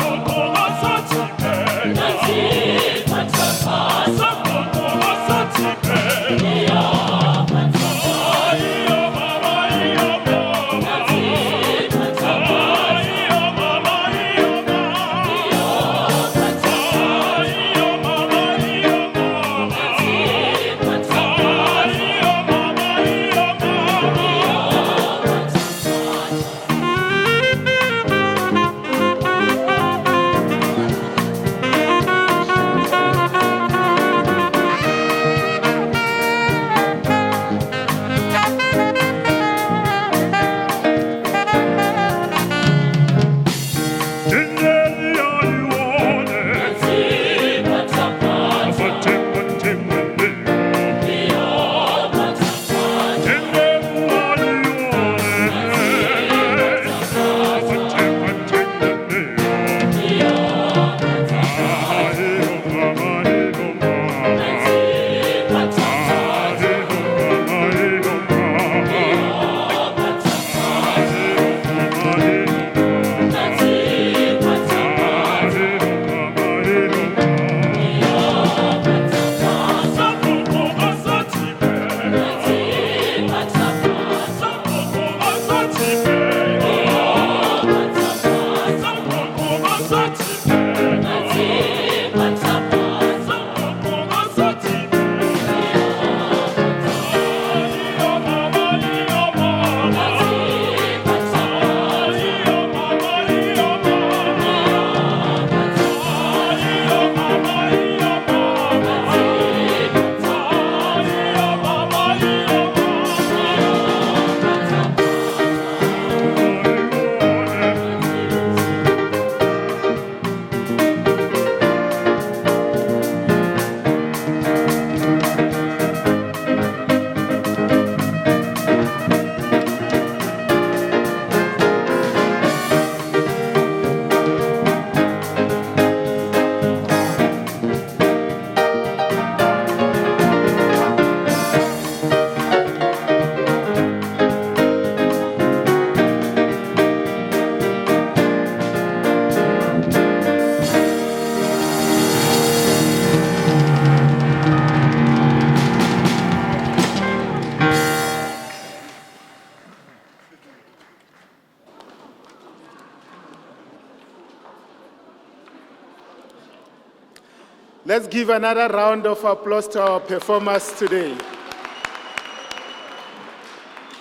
Speaker 3: Let's give another round of applause to our performers today.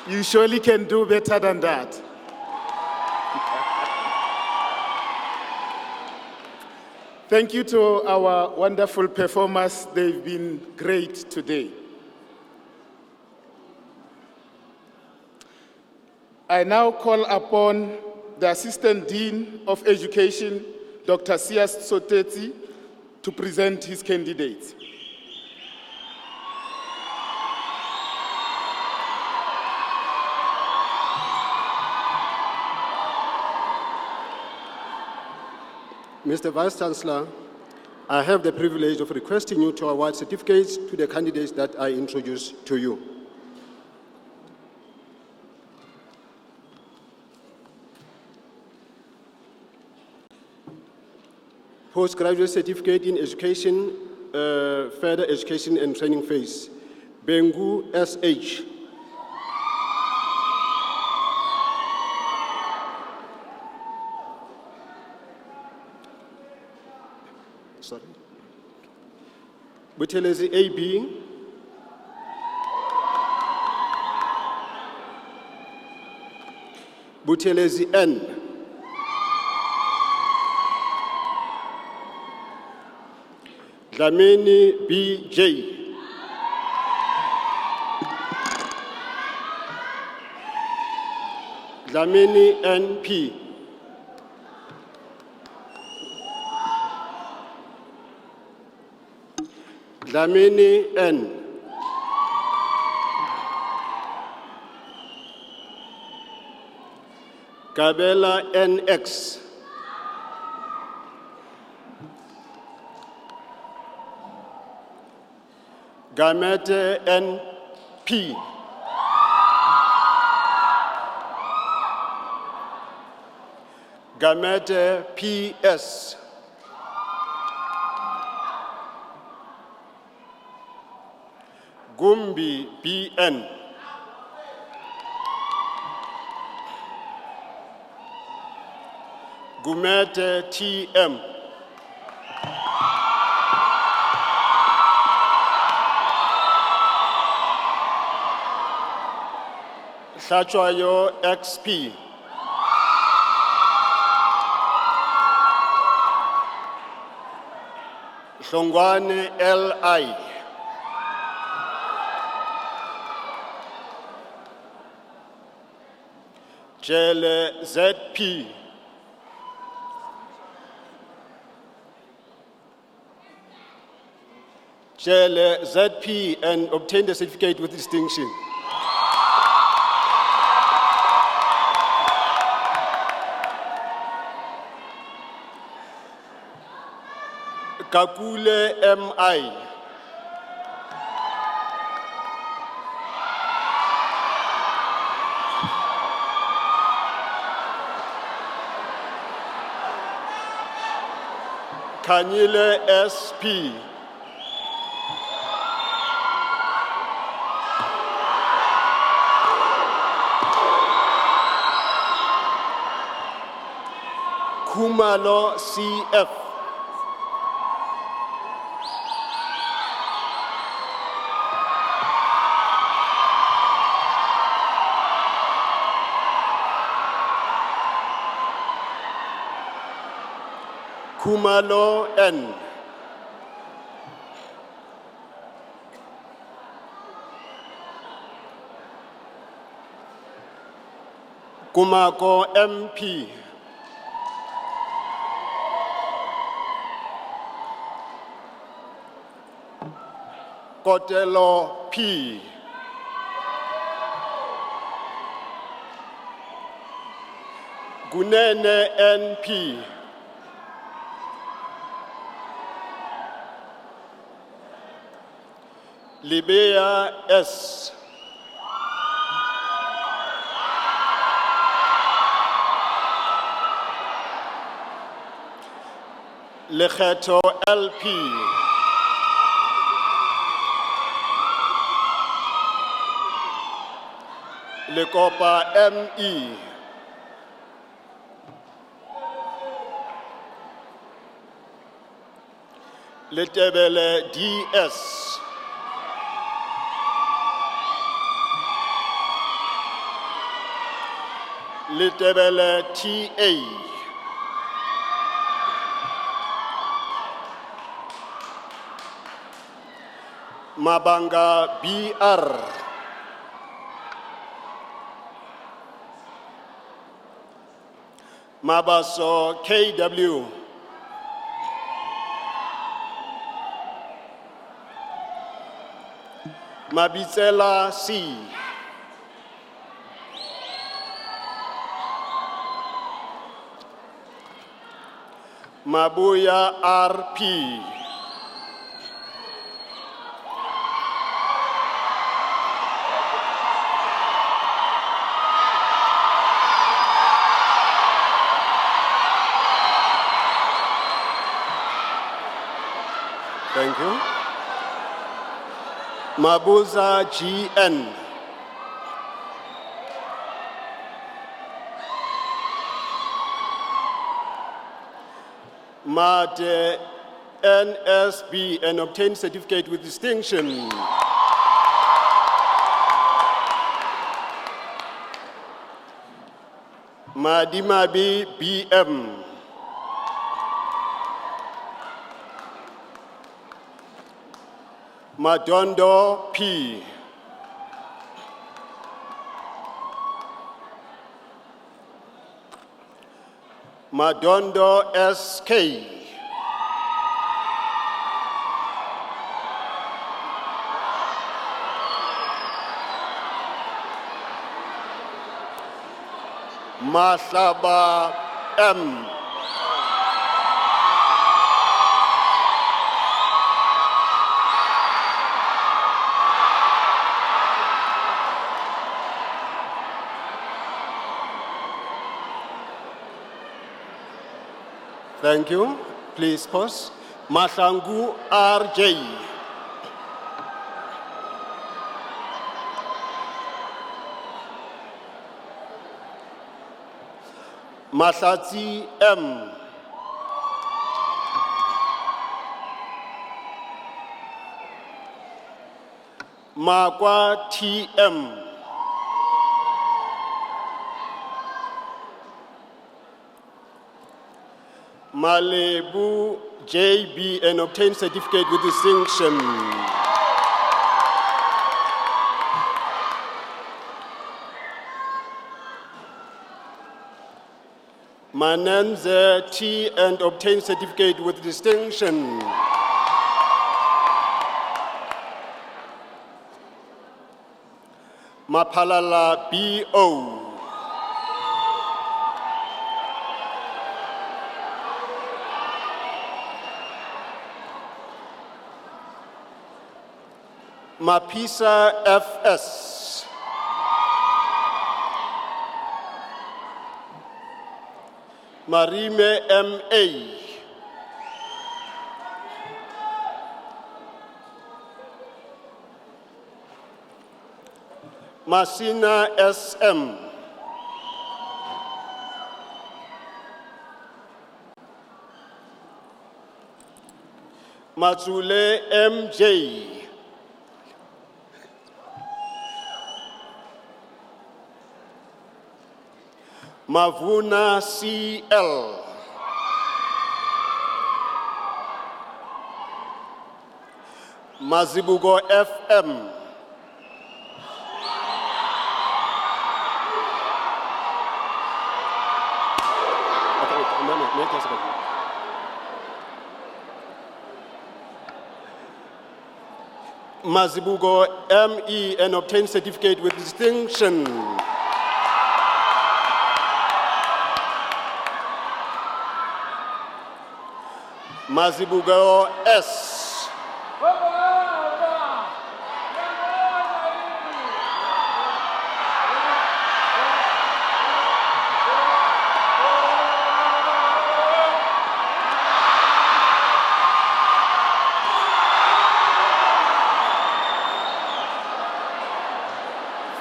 Speaker 3: You surely can do better than that. Thank you to our wonderful performers. They've been great today. I now call upon the Assistant Dean of Education, Dr. Sias Sotetsi, to present his candidates.
Speaker 6: Mr. Vice-Chancellor, I have the privilege of requesting you to award certificates to the candidates that I introduce to you. Postgraduate Certificate in Education, Further Education and Training Phase, Bengu S.H. Sorry. Buthelezi A.B. Buthelezi N. Dlamini B.J. Dlamini N.P. Dlamini N. Kabela N.X. Gamete N.P. Gamete P.S. Gumbi B.N. Gumete T.M. Hlachwayo XP. Hlongwane L.I. Jele ZP. Jele ZP and obtain the certificate with distinction. Kakule M.I. Kanyile S.P. Kumalo C.F. Kumalo N. Kumako MP. Kotelo P. Gunene NP. Libea S. Lekheto LP. Lekopa ME. Letebele DS. Letebele TA. Mabanga BR. Mabaso KW. Mabitsela C. Mabuya RP. Thank you. Mabuza GN. Made NSB and obtain certificate with distinction. Madimabi BM. Madondo P. Madondo SK. Mahlaba M. Thank you. Please pause. Mahlangu RJ. Mahlatsi M. Makwa TM. Malebu JB and obtain certificate with distinction. Manenze T and obtain certificate with distinction. Mapalala BO. Mapisa FS. Marime MA. Masina SM. Matsule MJ. Mavuna CL. Mazibugo FM. Mazibugo ME and obtain certificate with distinction. Mazibugo S.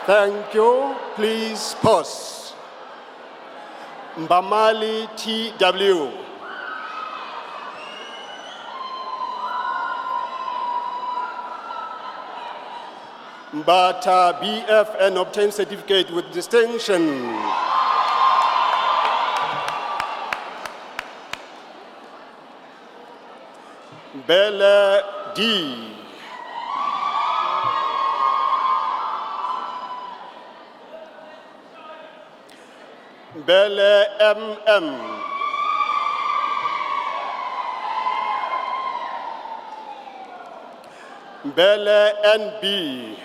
Speaker 6: Thank you. Please pause. Mbamali TW. Mbata BF and obtain certificate with distinction. Bele D. Bele MM. Bele NB.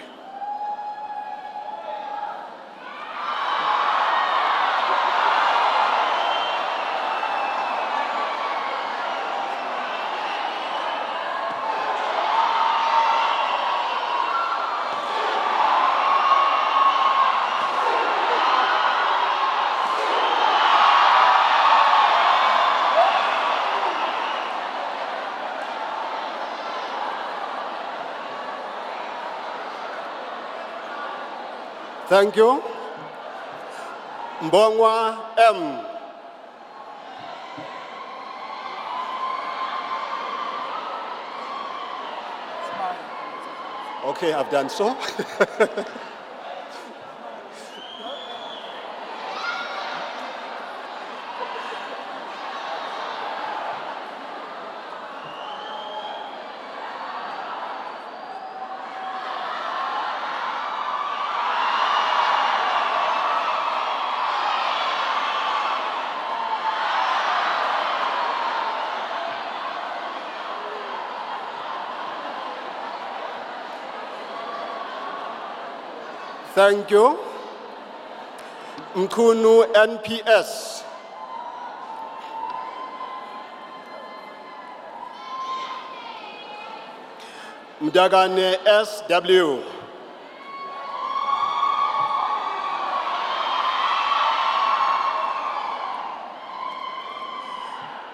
Speaker 6: Thank you. Mbongwa M. Okay, I've done so. Thank you. Mkunu NPS. Mdagane SW.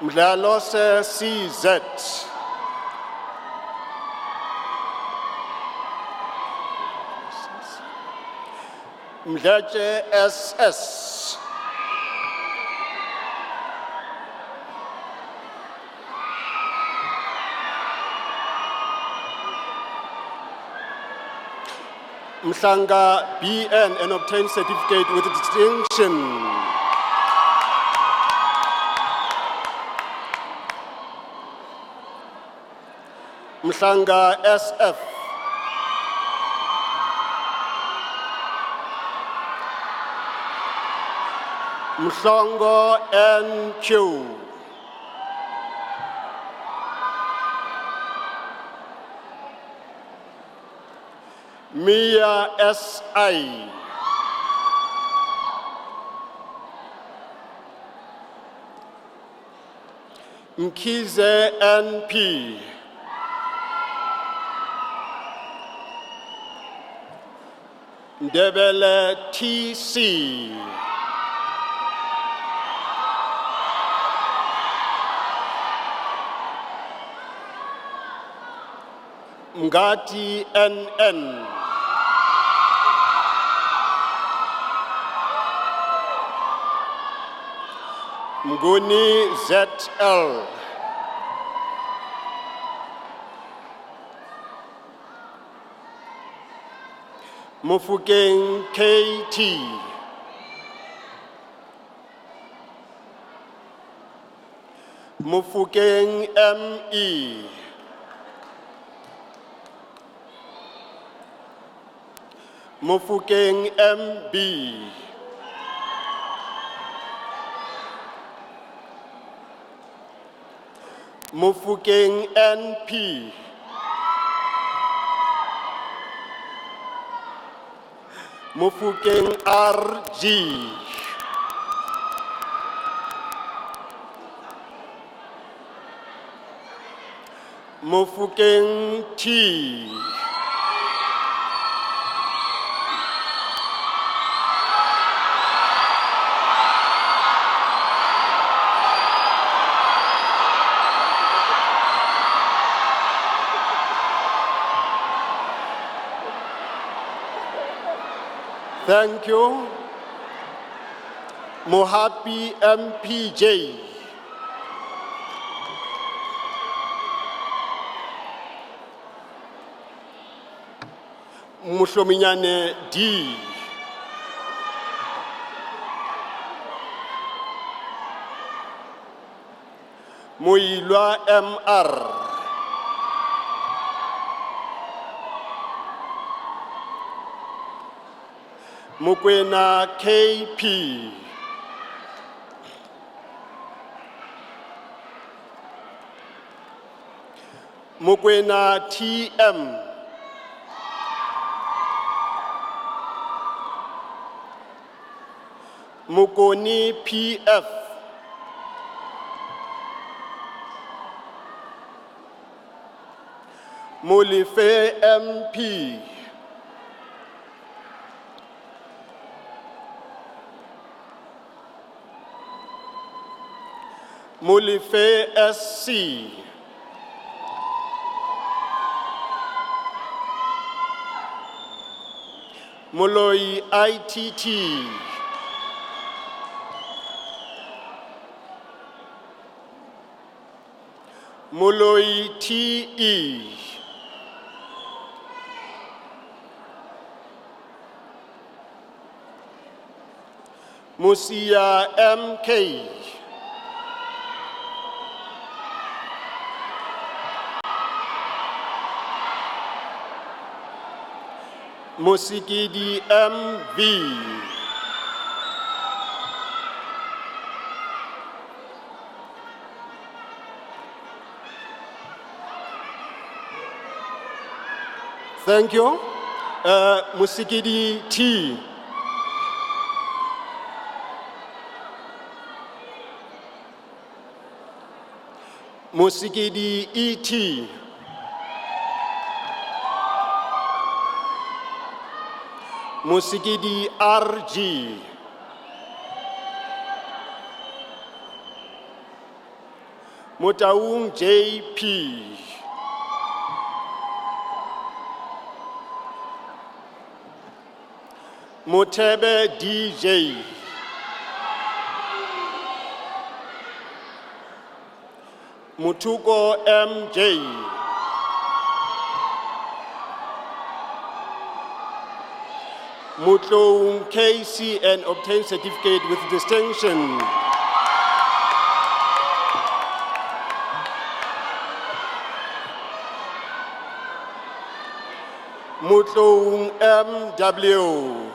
Speaker 6: Mdlalose CZ. Mdleche SS. Mhlanga BN and obtain certificate with distinction. Mhlanga SF. Mhlongo NQ. Mia SI. Mkize NP. Ndebele TC. Ngati NN. Mguni ZL. Mufukeng KT. Mufukeng ME. Mufukeng MB. Mufukeng NP. Mufukeng RG. Mufukeng T. Thank you. Mohapi MPJ. Mohlominyane D. Moilwa MR. Mokwena KP. Mokwena TM. Mokoni PF. Molife MP. Molife SC. Moloi ITT. Moloi TE. Musia MK. Musikidi MV. Thank you. Musikidi T. Musikidi ET. Musikidi RG. Motaung JP. Motebe DJ. Mutuko MJ. Mutlong KC and obtain certificate with distinction. Mutlong MW.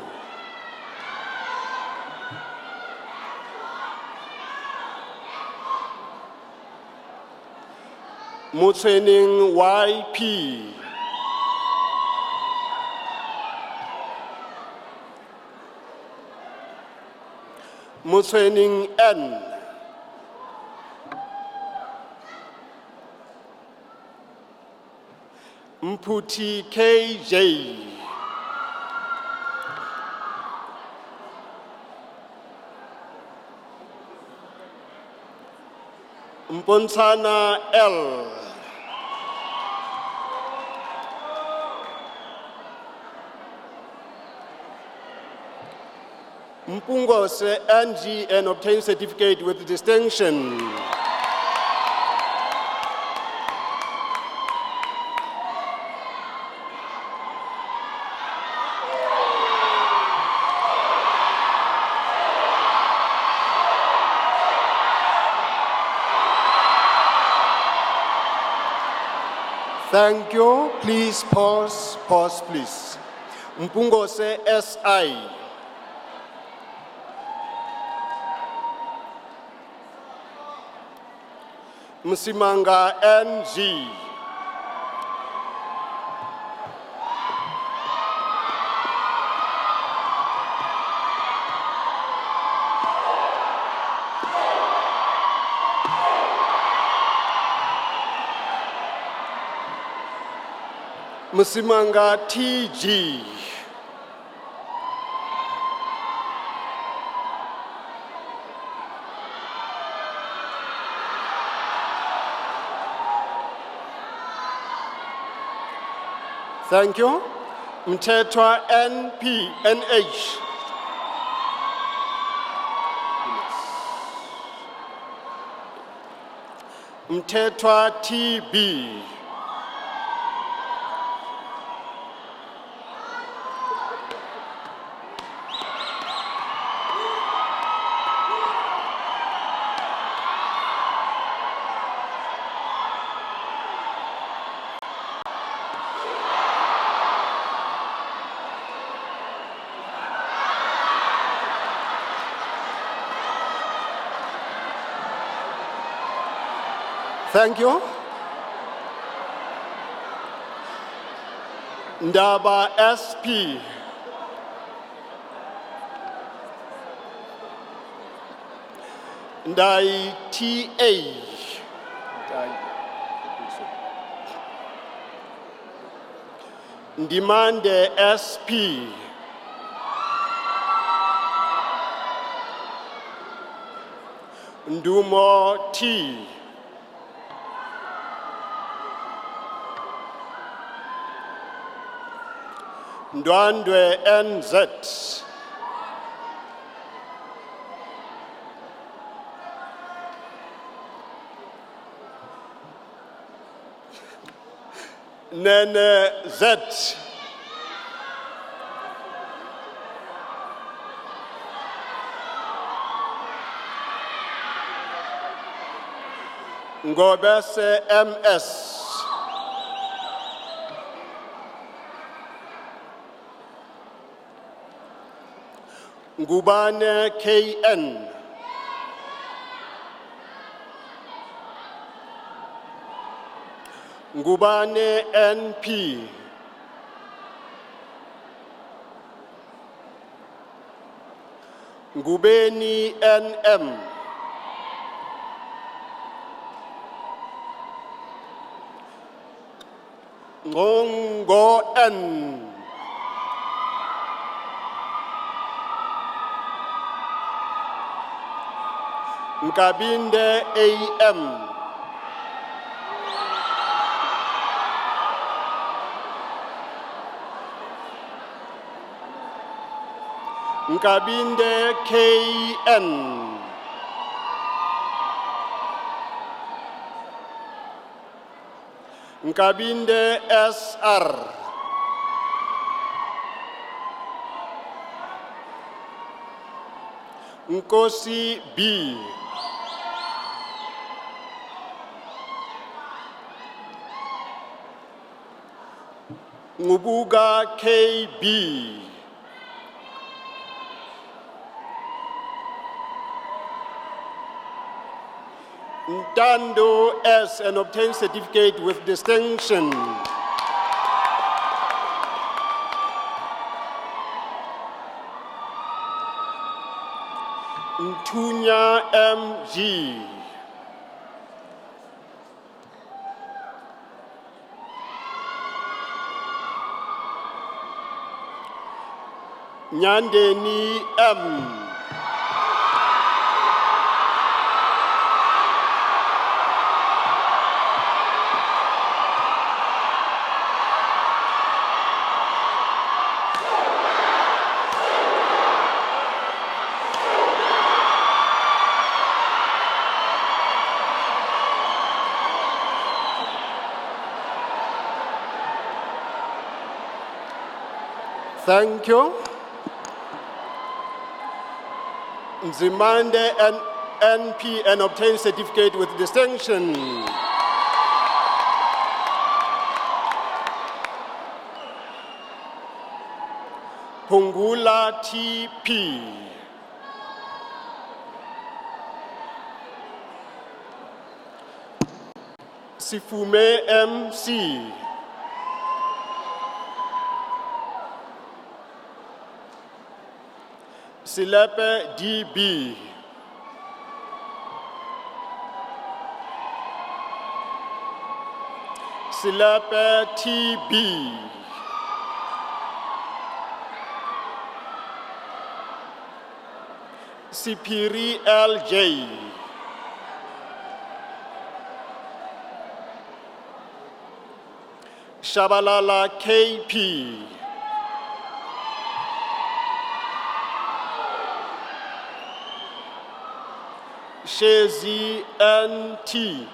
Speaker 6: Mutsening YP. Mutsening N. Mputi KJ. Mponsana L. Mpungose NG and obtain certificate with distinction. Thank you. Please pause, please. Mpungose SI. Msimanga NG. Msimanga TG. Thank you. Mtetwa NH. Mtetwa TB. Thank you. Ndaba SP. Ndai TA. Ndimande SP. Ndumo T. Ndwandwe NZ. Nene Z. Ngobese MS. Ngubane KN. Ngubane NP. Ngubeni NM. Ngongo N. Nkabinde AM. Nkabinde KN. Nkabinde SR. Nkosi B. Ngubuga KB. Ntando S and obtain certificate with distinction. Ntunya MG. Nyandeni M. Thank you. Nzimande and NP and obtain certificate with distinction. Pungula TP. Sifume MC. Silepe DB. Silepe TB. Sipiri LJ. Shabalala KP. Shezi NT.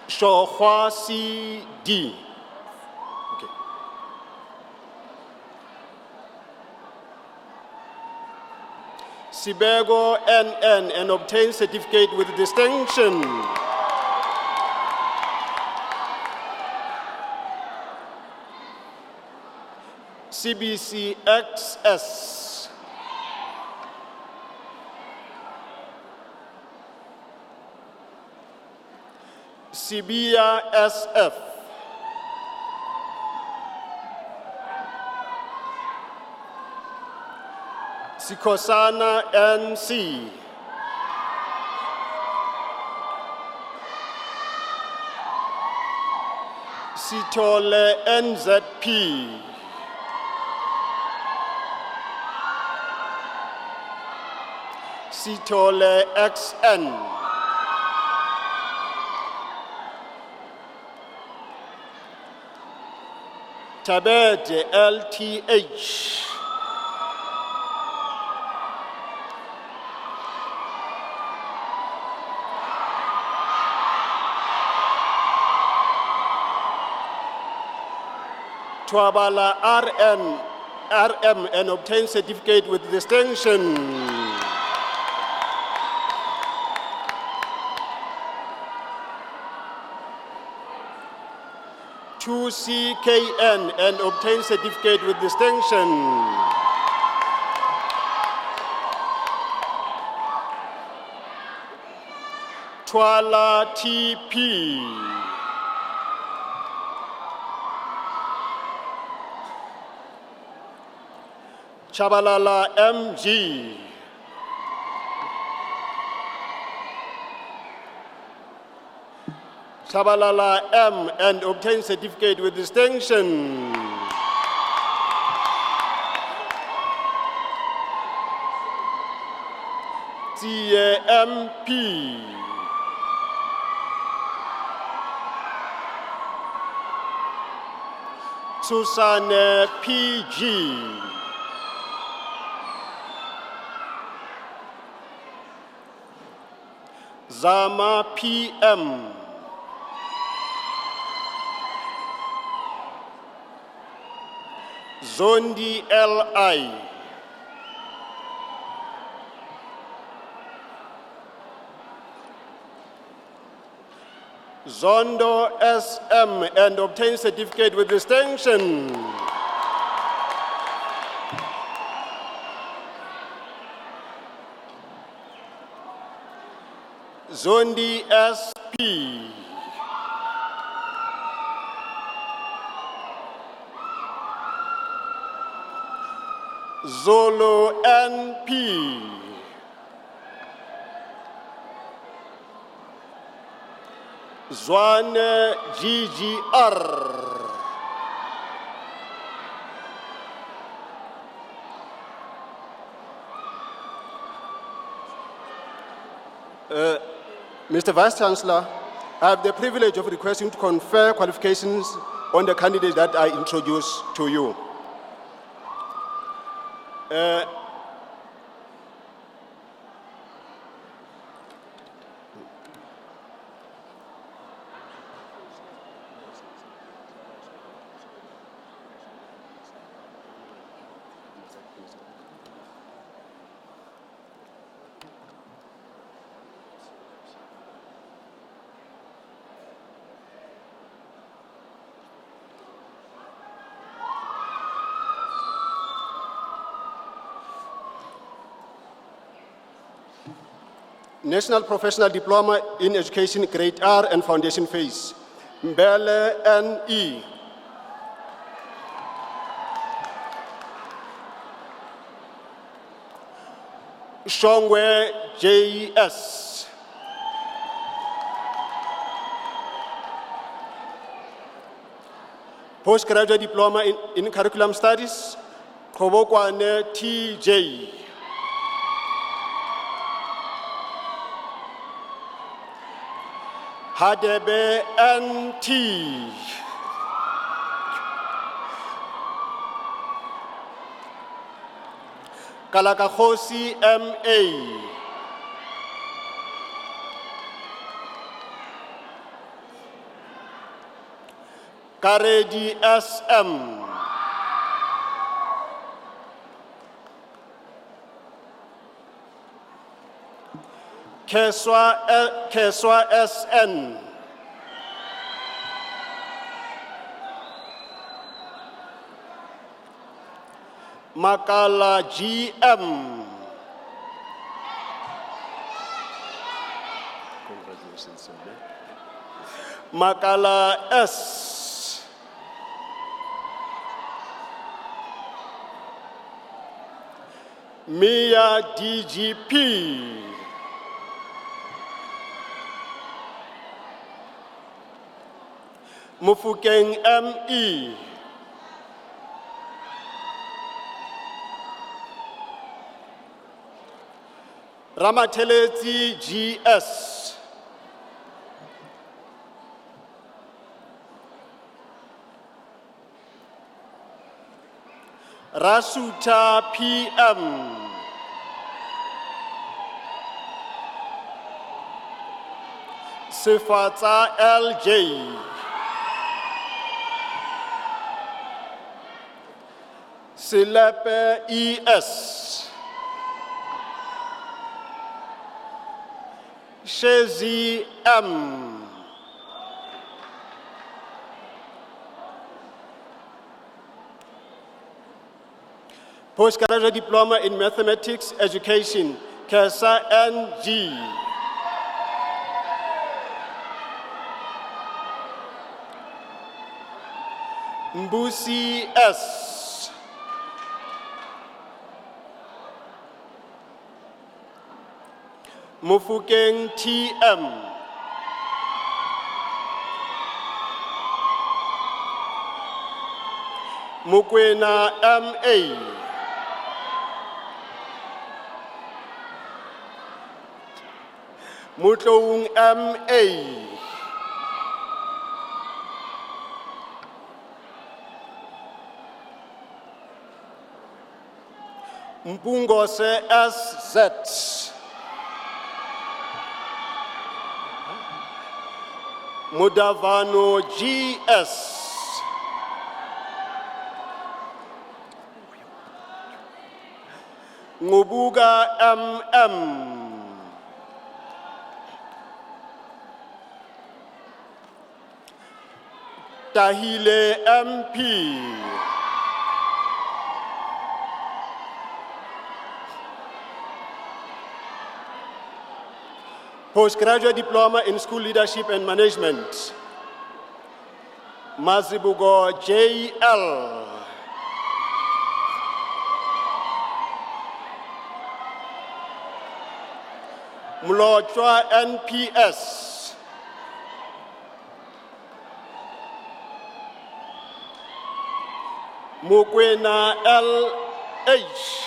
Speaker 6: Qwaqwa CD. Okay. Sibego NN and obtain certificate with distinction. CBC XS. Sibia SF. Sikosana NC. Sitole NZP. Sitole XN. Tabete LTH. Twabala RM and obtain certificate with distinction. To CKN and obtain certificate with distinction. Twala TP. Chabalala MG. Chabalala M and obtain certificate with distinction. TMP. Susane PG. Zama PM. Zondi LI. Zondo SM and obtain certificate with distinction. Zondi SP. Zolo NP. Zwane GGR. Mr. Vice-Chancellor, I have the privilege of requesting to confer qualifications on the candidates that I introduce to you. National Professional Diploma in Education, Grade R and Foundation Phase. Mbele NE. Shongwe JS. Postgraduate Diploma in Curriculum Studies, Qwaqwa TJ. Hadebe NT. Kalakahosi MA. Karedi SM. Keswa SN. Makala GM. Congratulations, Makala S. Mia DGP. Mufukeng ME. Ramatheleti GS. Rasuta PM. Sifatsa LJ. Silepe ES. Shezi M. Postgraduate Diploma in Mathematics Education, KESA NG. Mbusi S. Mufukeng TM. Mukwena MA. Mutloung MA. Mpungose SZ. Mudavano GS. Ngubuga MM. Tahile MP. Postgraduate Diploma in School Leadership and Management, Mazibugo JL. Mlotshwa NPS. Mukwena LH.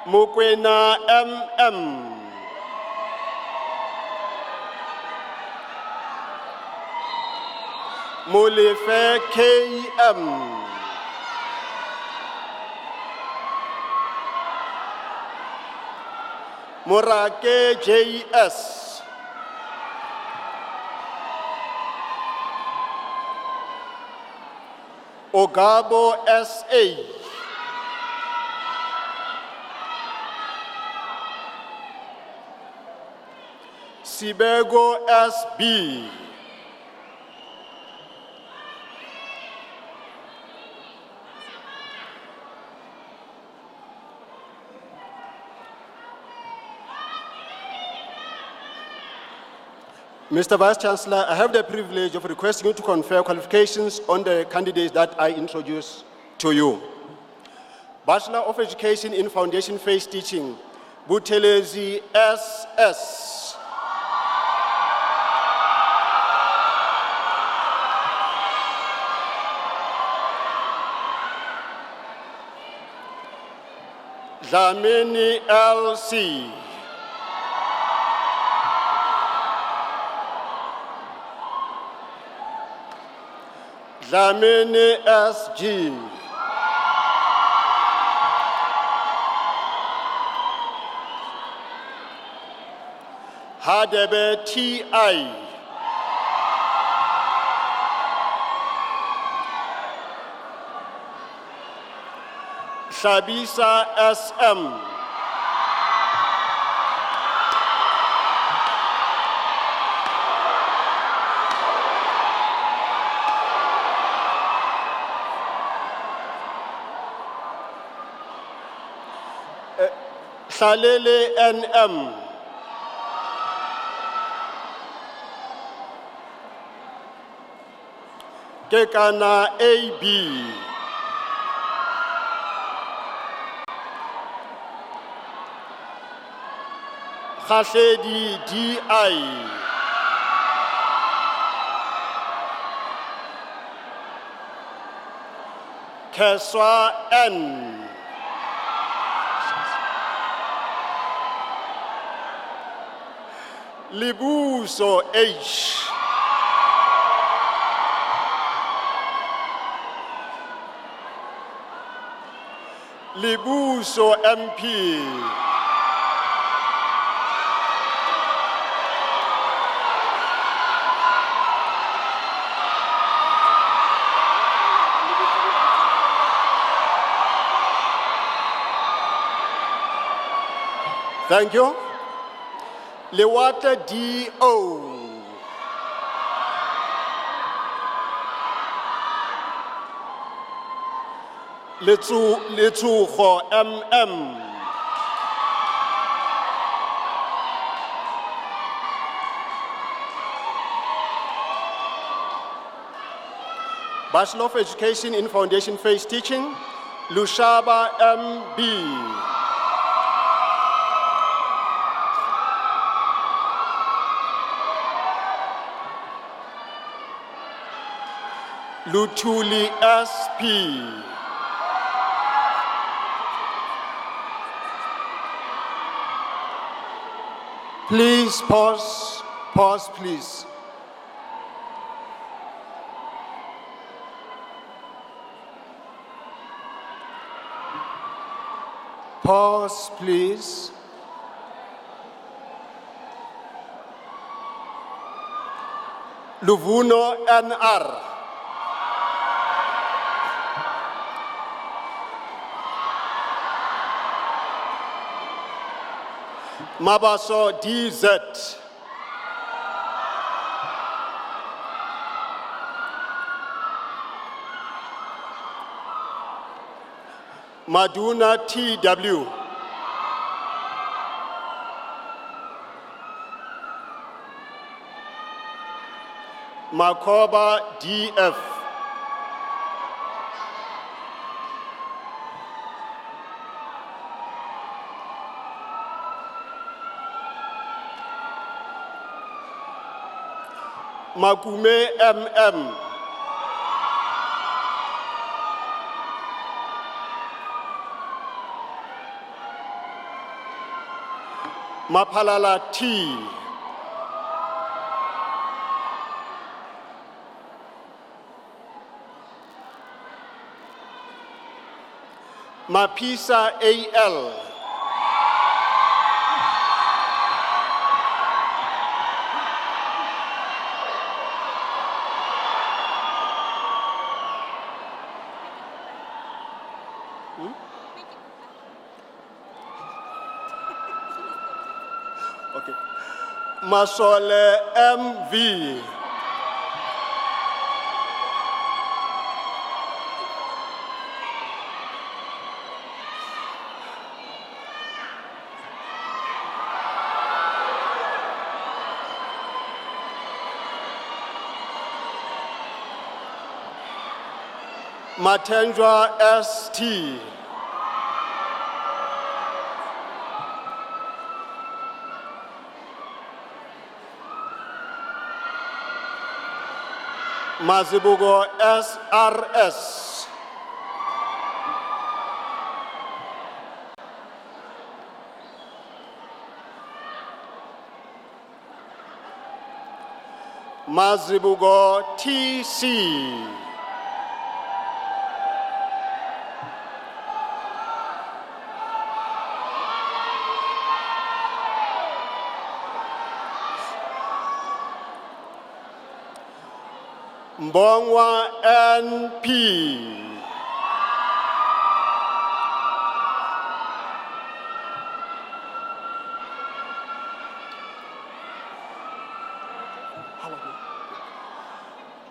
Speaker 6: Mukwena MM. Mulefe KM. Morake JS. Ogabo SA. Sibego SB. Mr. Vice-Chancellor, I have the privilege of requesting you to confer qualifications on the candidates that I introduce to you. Bachelor of Education in Foundation Phase Teaching, Buthelezi SS. Dlamini LC. Dlamini SG. Hadebe TI. Shabisa SM. Hlalele NM. Kekana AB. Kgahledi DI. Keswa N. Libuso H. Libuso MP. Thank you. Lewata DO. Letsugo MM. Bachelor of Education in Foundation Phase Teaching, Lushaba MB. Lutuli SP. Please pause, please. Pause, please. Luvuno NR. Mabaso DZ. Maduna TW. Makoba DF. Makume MM. Mapalala T. Mapisa AL. Okay. Masole MV. Matendra ST. Mazibugo SRS. Mazibugo TC. Mbongwa NP.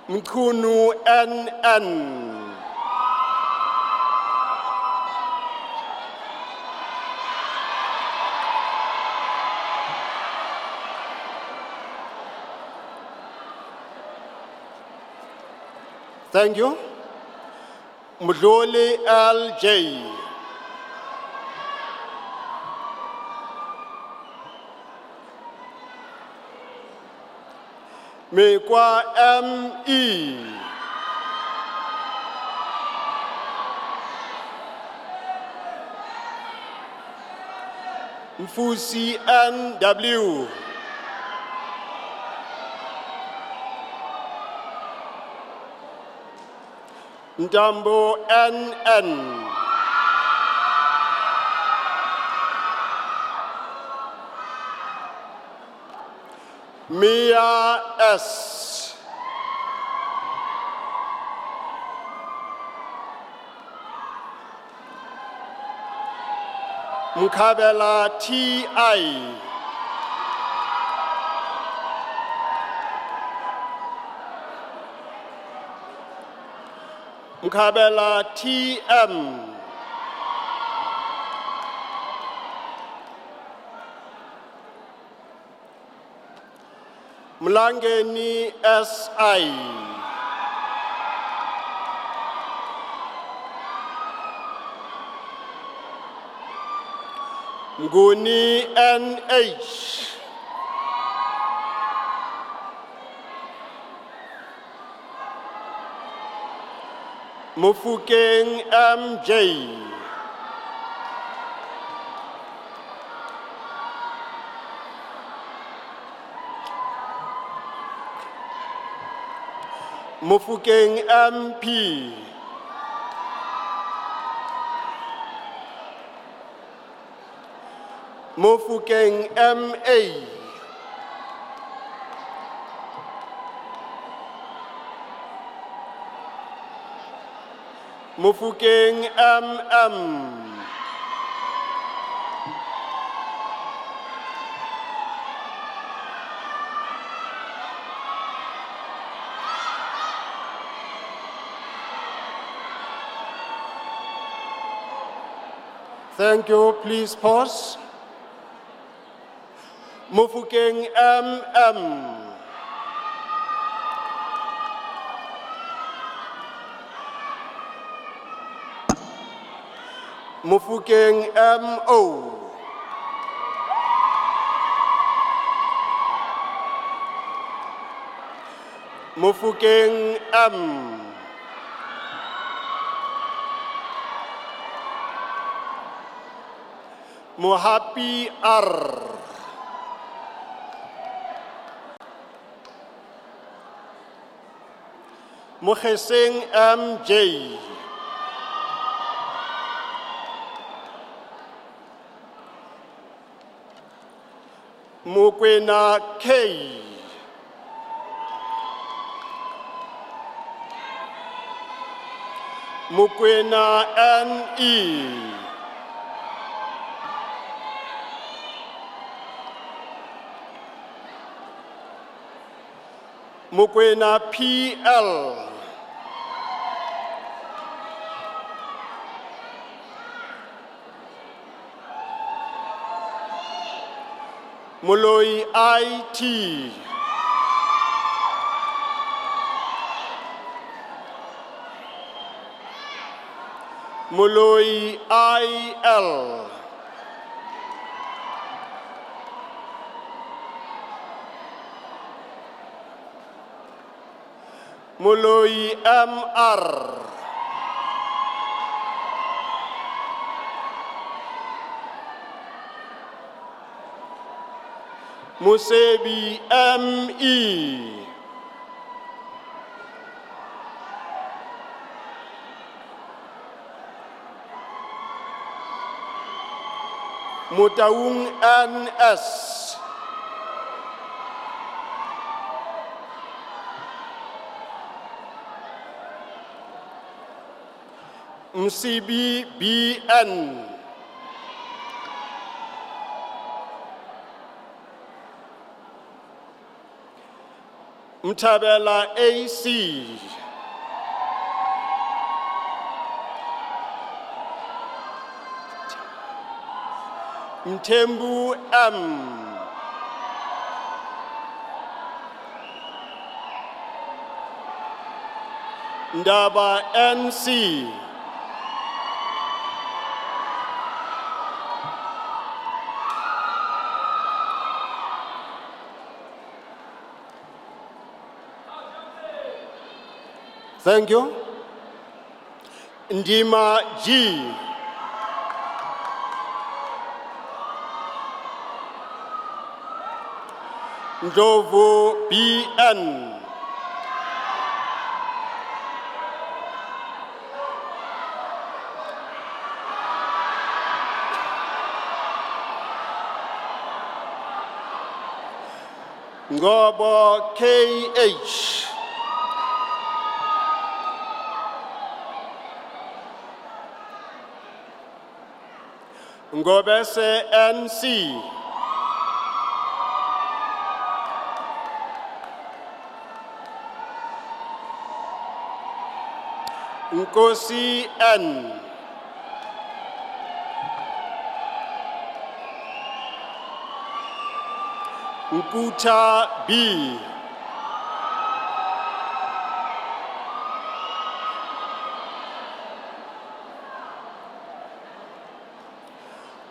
Speaker 6: Mkunu NN. Thank you. Mdluli LJ. Mekwa ME. Mfusi NW. Ndambo NN. Mia S. Mkabela TI. Mkabela TM. Mlangeni SI. Mguni NH. Mufukeng MJ. Mufukeng MP. Mufukeng MA. Mufukeng MM. Thank you. Please pause. Mufukeng MM. Mufukeng MO. Mufukeng M. Mohapi R. Mogeseng MJ. Mokwena K. Mokwena NE. Mokwena PL. Moloi IT. Moloi IL. Moloi MR. Musebi ME. Mutaung NS. Msibi BN. Mtabela AC. Mtembu M. Ndaba NC. Thank you. Ndima G. Ndlovu BN. Ngobo KH. Ngobese NC. Nkosi N. Nkuta B.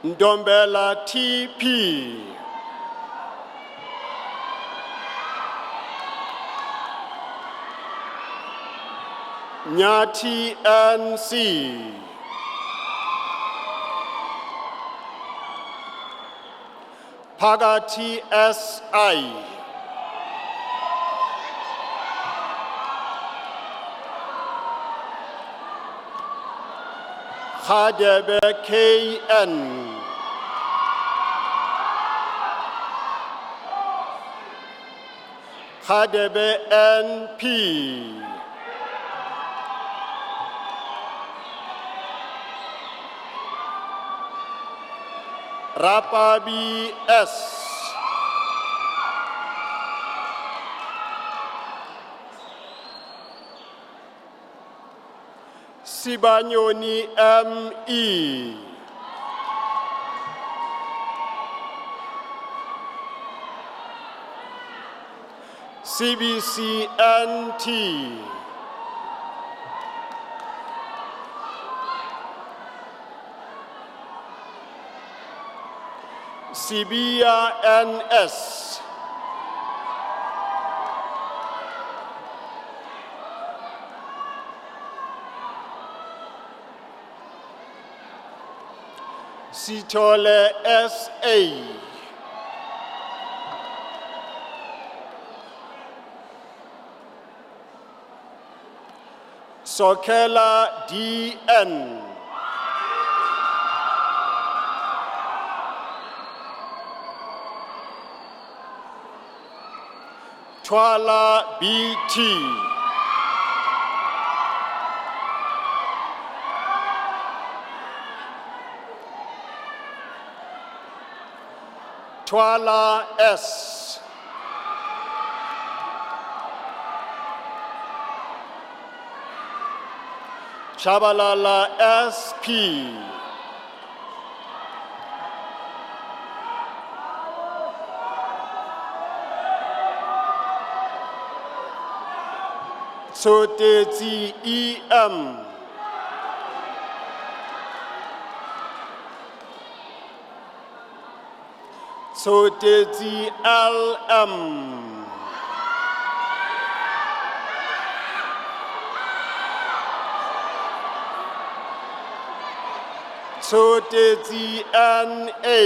Speaker 6: Ndombela TP. Nyati NC. Phakathi SI. Khadebe KN. Khadebe NP. Rapabi S. Sibanyoni ME. CBC NT. Sibia NS. Sitole SA. Sokela DN. Twala BT. Twala S. Chabalala SP. Soteti EM. Soteti LM. Soteti NA.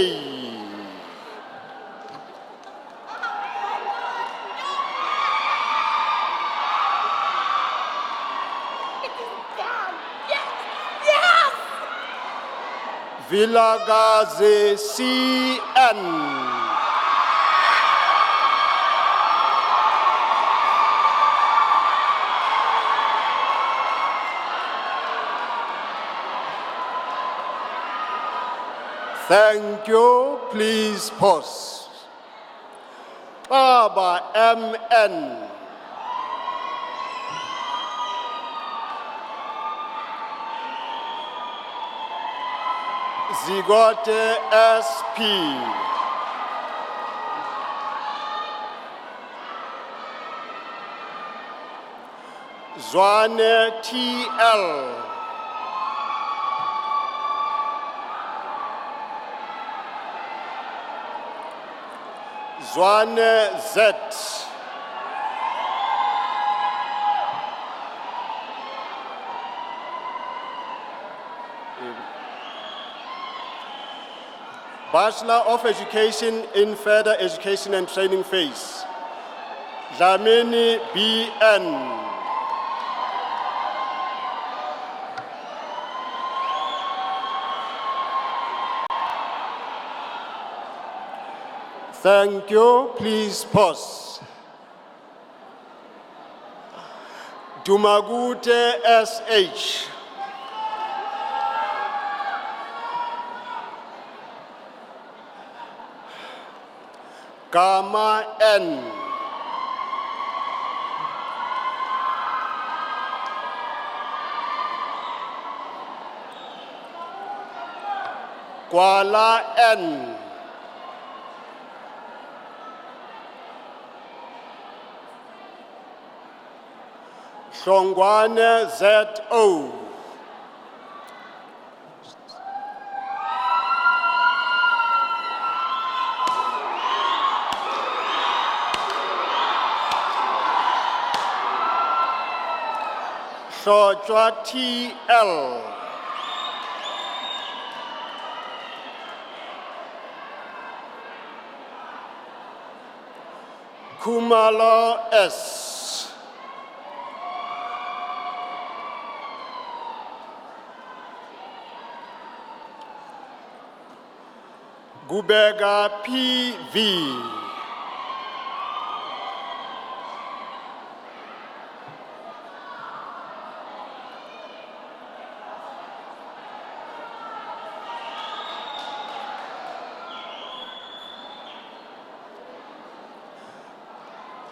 Speaker 6: Vilagaze CN. Thank you. Please pause. Baba MN. Zigote SP. Zwane TL. Zwane Z. Bachelor of Education in Further Education and Training phase. Dlamini BN. Thank you. Please pause. Dumagute SH. Gamma N. Qwaqwa N. Hlongwane ZO. Qwaqwa TL. Kumalo S. Gubega PV.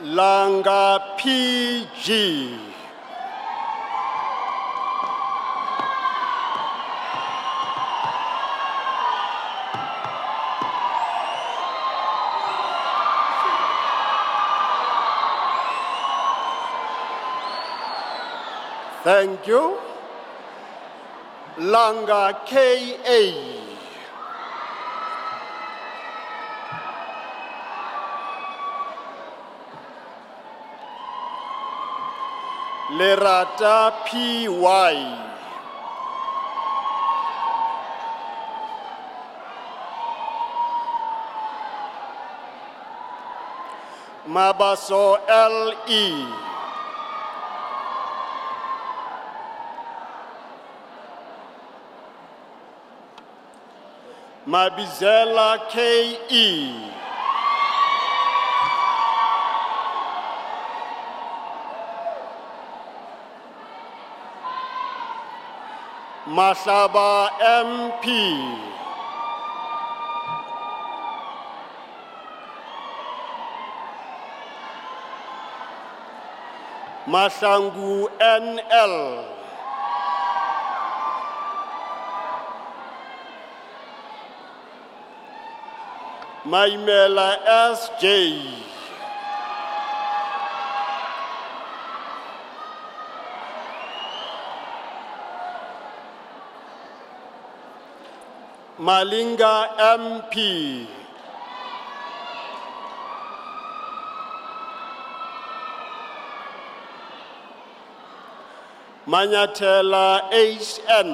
Speaker 6: Langa PG. Thank you. Langa KA. Lerata PY. Mabaso LE. Mabizela KE. Mahlaba MP. Mahlangu NL. Maimela SJ. Malinga MP. Manyathela HN.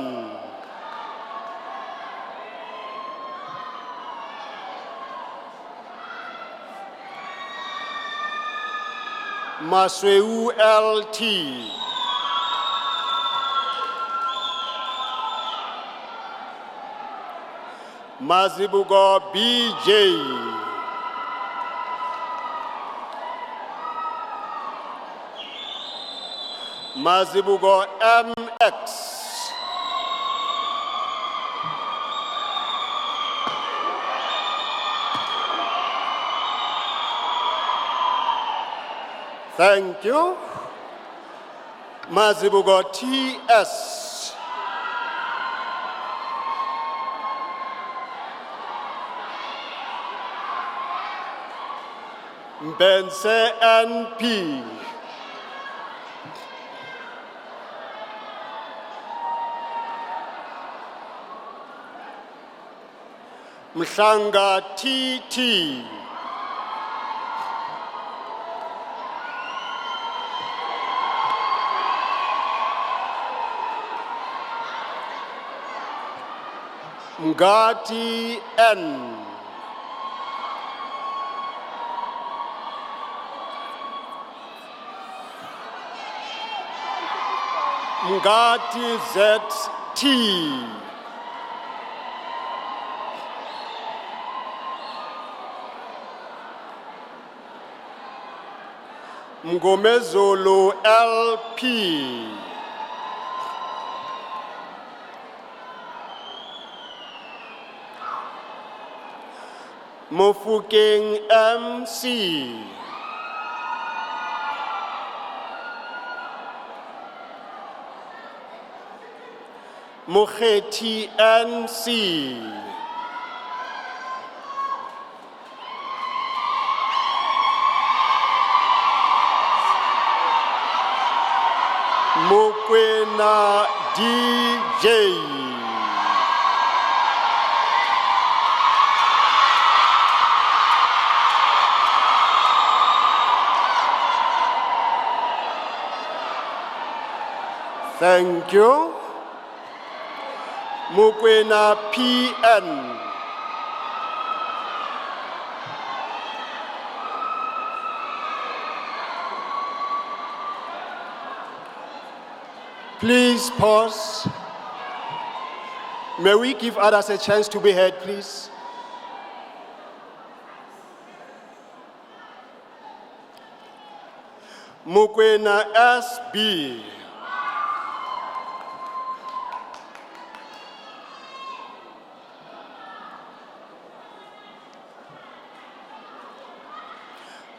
Speaker 6: Masweu LT. Mazibugo BJ. Mazibugo MX. Thank you. Mazibugo TS. Mbense NP. Mhlanga TT. Mngadi N. Mngadi ZT. Mngomezulu LP. Mofokeng MC. Mokgethi NC. Mokwena DJ. Thank you. Mokwena PN. Please pause. May we give others a chance to be heard, please? Mokwena SB.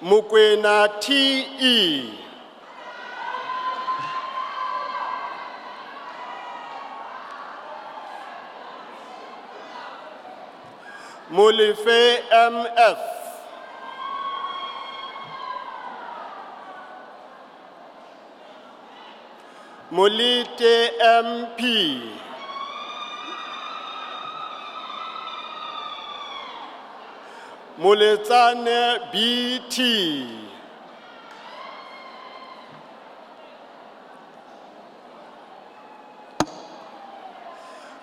Speaker 6: Mokwena TE. Molefe MF. Molite MP. Moletsane BT.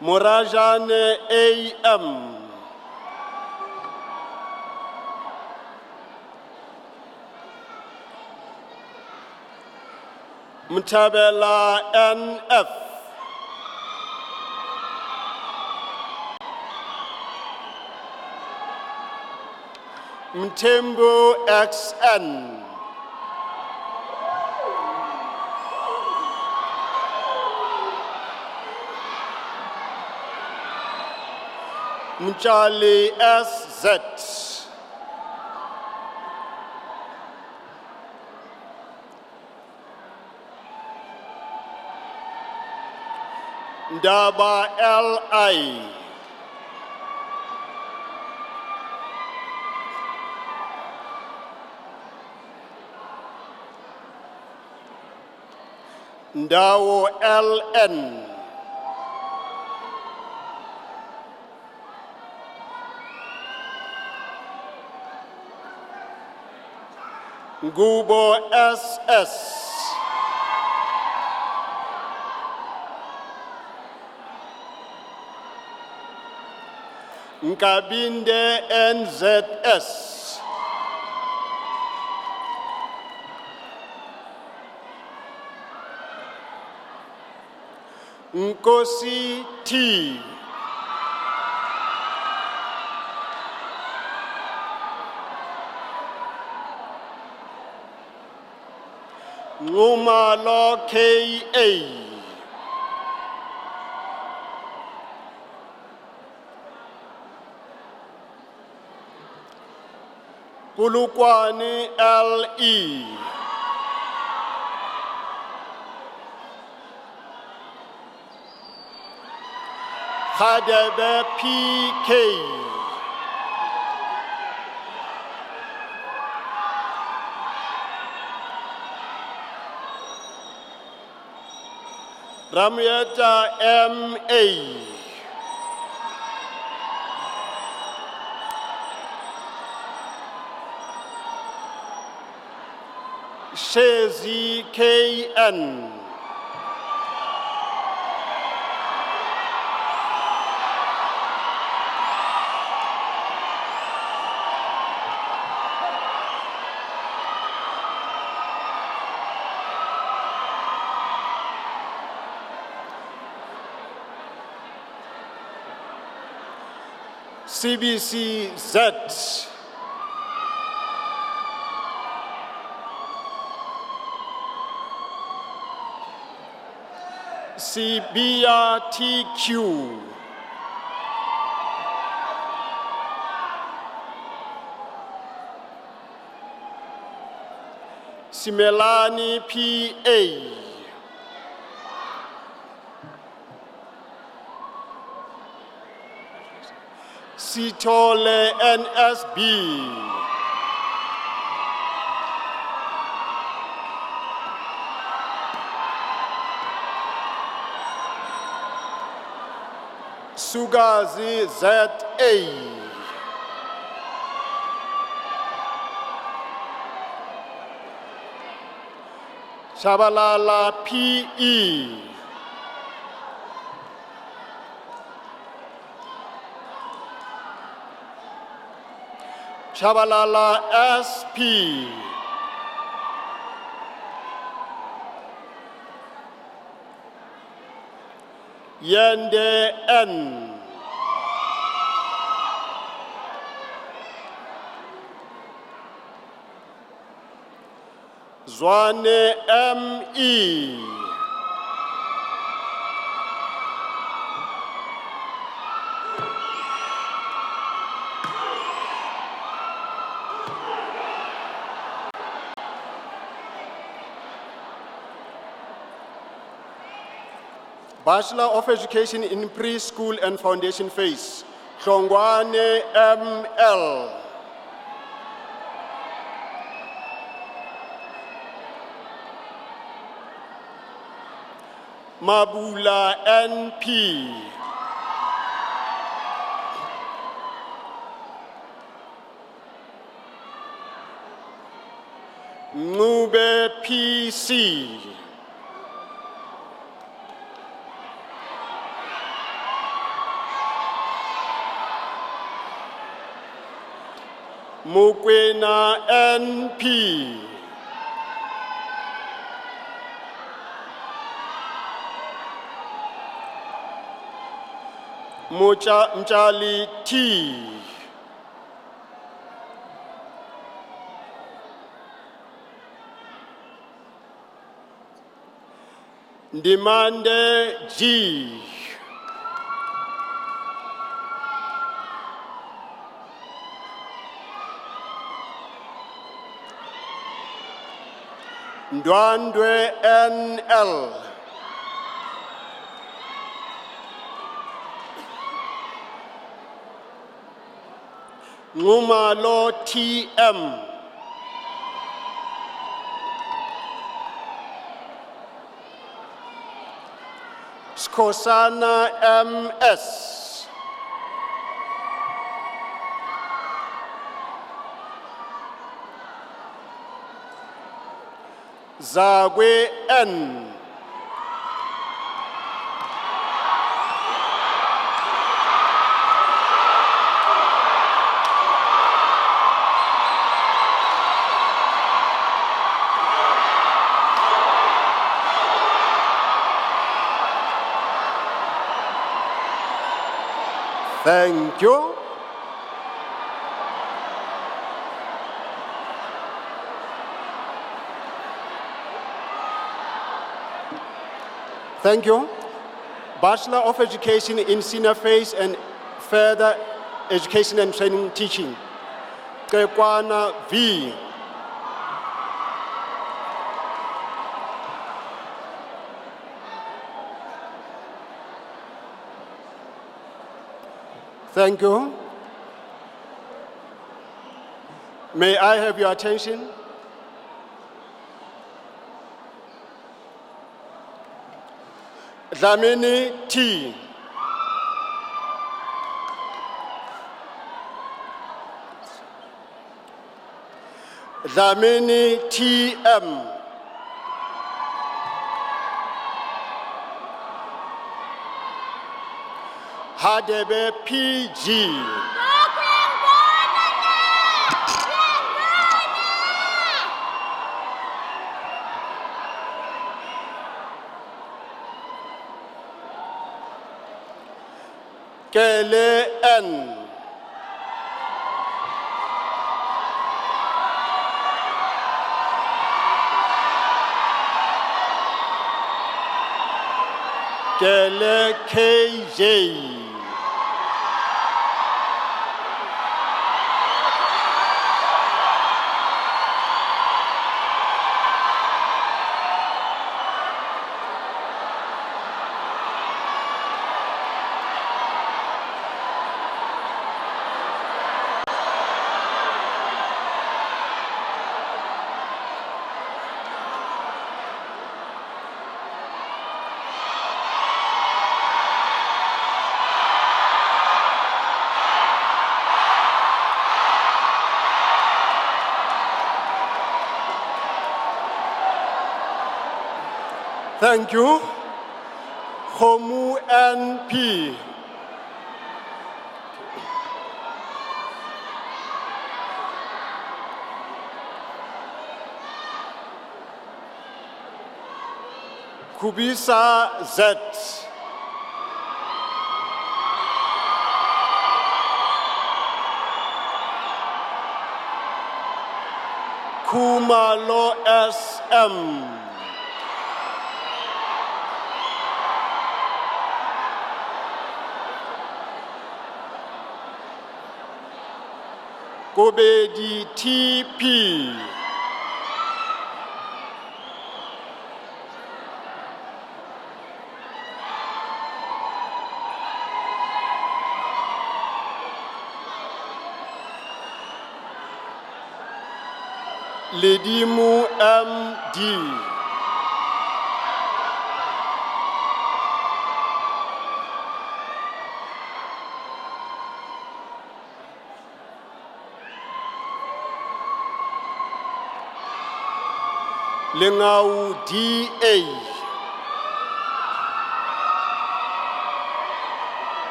Speaker 6: Morajane AM. Mtabela NF. Mtembo XN. Mchali SZ. Ndaba LI. Ndawo LN. Ngubo SS. Nkabinde NZS. Nkosi T. Ngumalo KA. Qwaqwa LE. Khadebe PK. Ramyeta MA. Shezi KN. CBC Z. CBRTQ. Simelani PA. Sitole NSB. Sugazi ZA. Shabalala PE. Shabalala SP. Yende N. Zwane ME. Bachelor of Education in Preschool and Foundation Phase, Qwaqwa ML. Mabula NP. Ngube PC. Mukwena NP. Mchali T. Demande G. Ndwandwe NL. Ngumalo TM. Skosana MS. Zagwe N. Thank you. Thank you. Bachelor of Education in Senior Phase and Further Education and Training Teaching, Qwaqwa V. Thank you. May I have your attention? Dlamini T. Dlamini TM. Hadebe PG. Kele N. Kele KJ. Thank you. Homu NP. Kubisa Z. Kumalo SM. Kobedi TP. Ledimu MD. Lengau DA.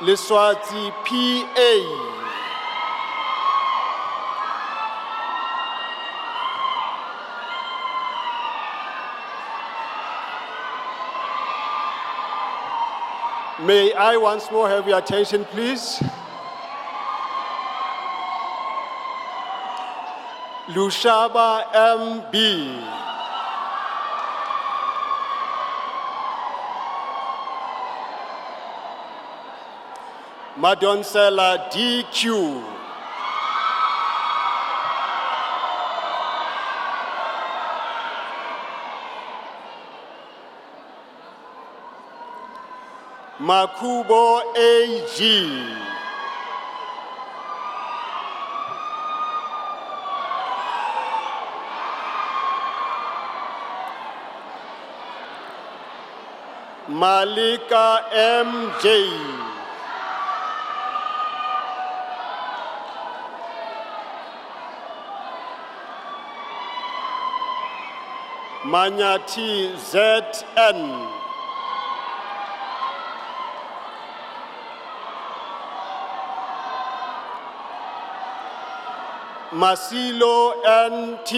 Speaker 6: Leswati PA. May I once more have your attention, please? Lushaba MB. Madonsela DQ. Makubo AG. Malika MJ. Manyati ZN. Masilo NT.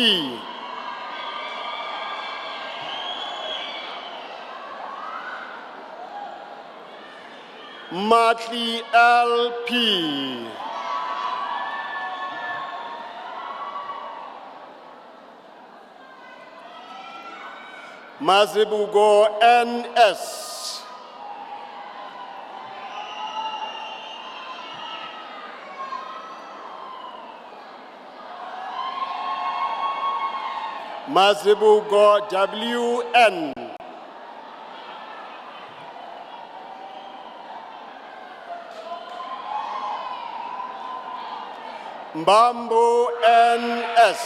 Speaker 6: Matli LP. Mazibugo NS. Mazibugo WN. Mbambo NS.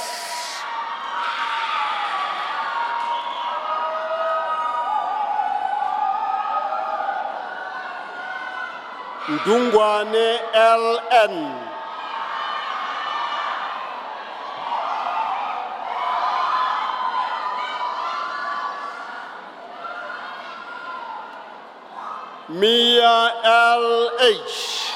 Speaker 6: Ndungwane LN. Mia L.H.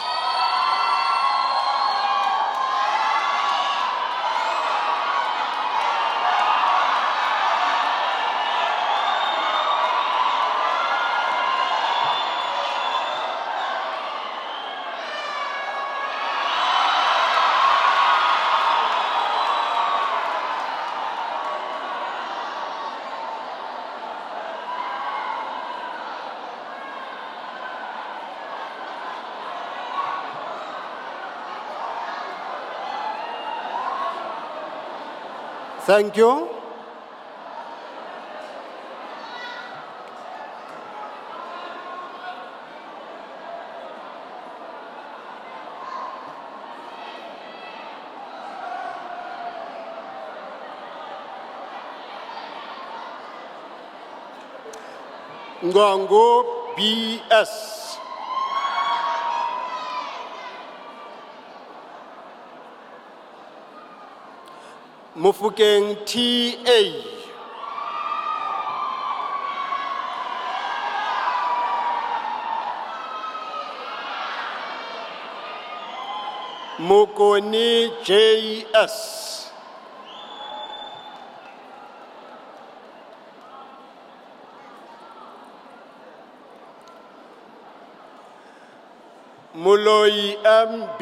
Speaker 6: Thank you. Ngwango B.S. Mufukeng T.A. Mukoni J.S. Muloi M.B.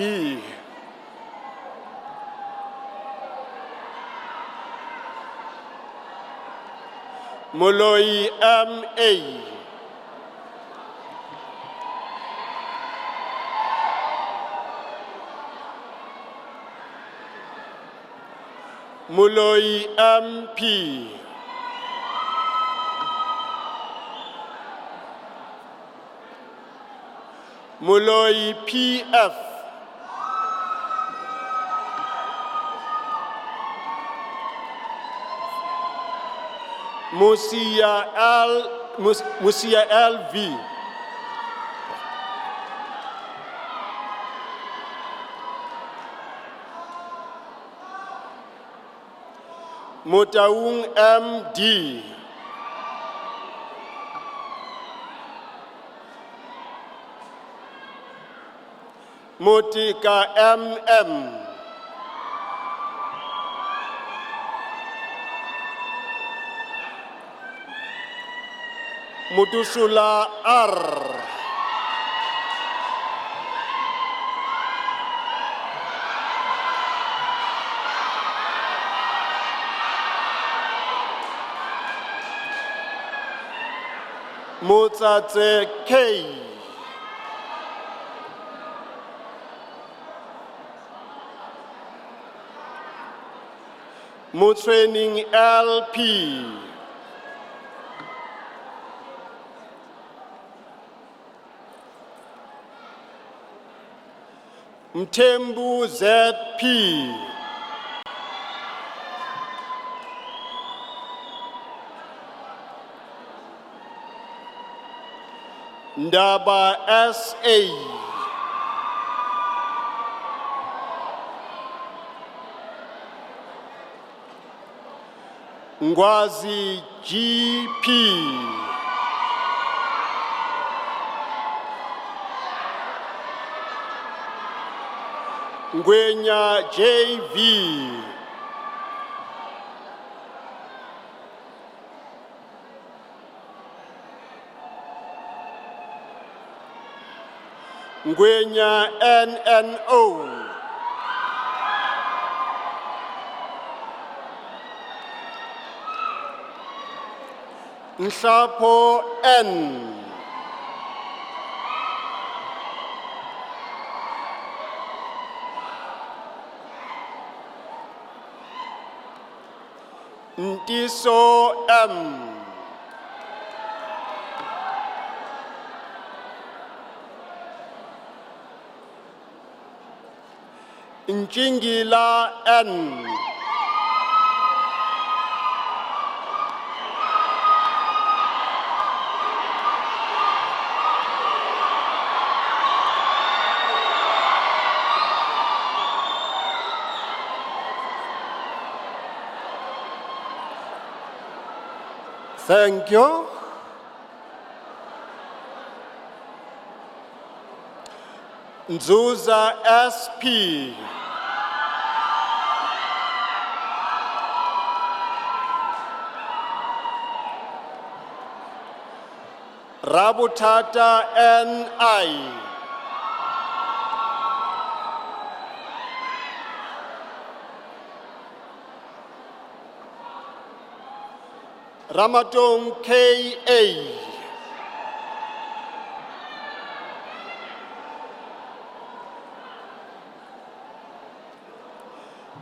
Speaker 6: Muloi M.A. Muloi M.P. Muloi P.F. Musia L.V. Motaung M.D. Motika M.M. Mudusula R. Motsatse K. Motraining LP. Mtembu ZP. Ndaba SA. Ngwazi GP. Ngwenya JV. Ngwenya NNO. Nshapo N. Ntiso M. Njingila N. Thank you. Nzuza SP. Rabutata NI. Ramatong KA.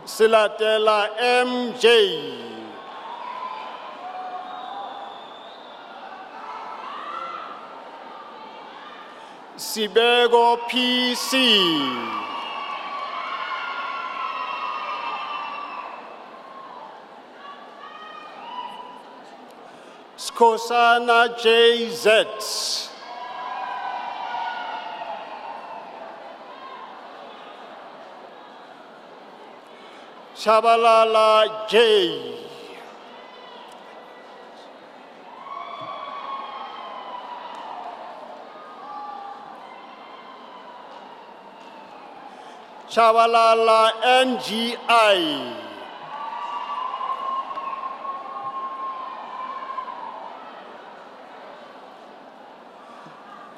Speaker 6: Silatela MJ. Sibego PC. Skosana JZ. Shabalala J. Shabalala NGI.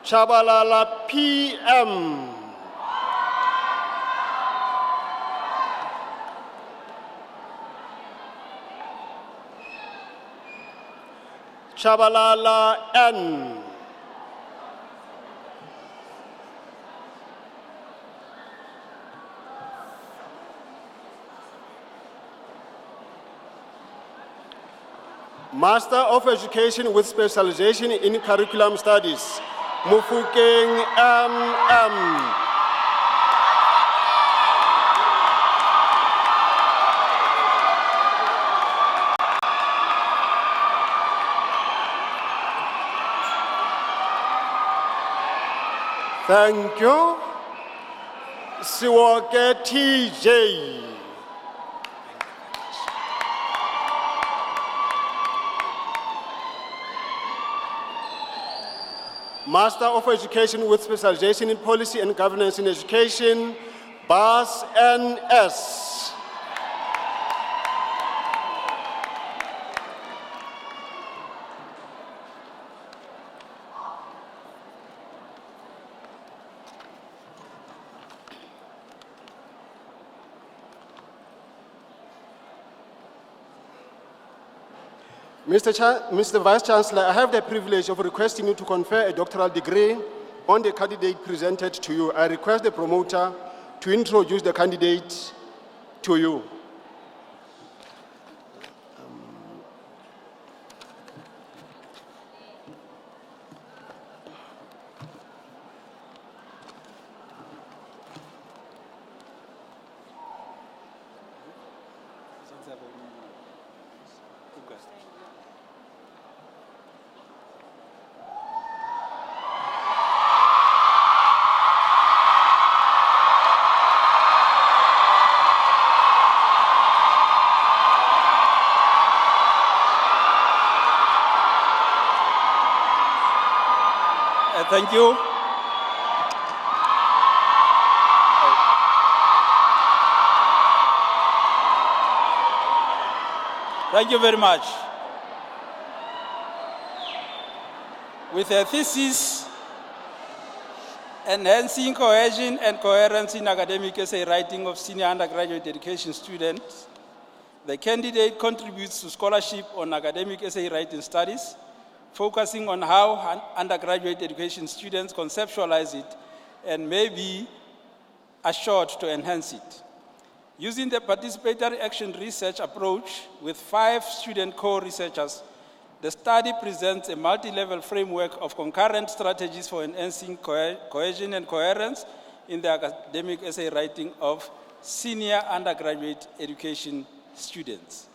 Speaker 6: Shabalala PM. Shabalala N. Master of Education with specialization in curriculum studies, Mufukeng MM. Thank you. Siwoke TJ. Master of Education with specialization in policy and governance in education, BAS NS. Mr. Vice Chancellor, I have the privilege of requesting you to confer a doctoral degree on the candidate presented to you. I request the promoter to introduce the candidate to you.
Speaker 7: Thank you. Thank you very much. With a thesis, Enhancing Cohesion and Coherence in Academic Essay Writing of Senior Undergraduate Education Students, the candidate contributes to scholarship on academic essay writing studies, focusing on how undergraduate education students conceptualize it and may be assured to enhance it. Using the participatory action research approach with 5 student co-researchers, the study presents a multi-level framework of concurrent strategies for enhancing cohesion and coherence in the academic essay writing of senior undergraduate education students.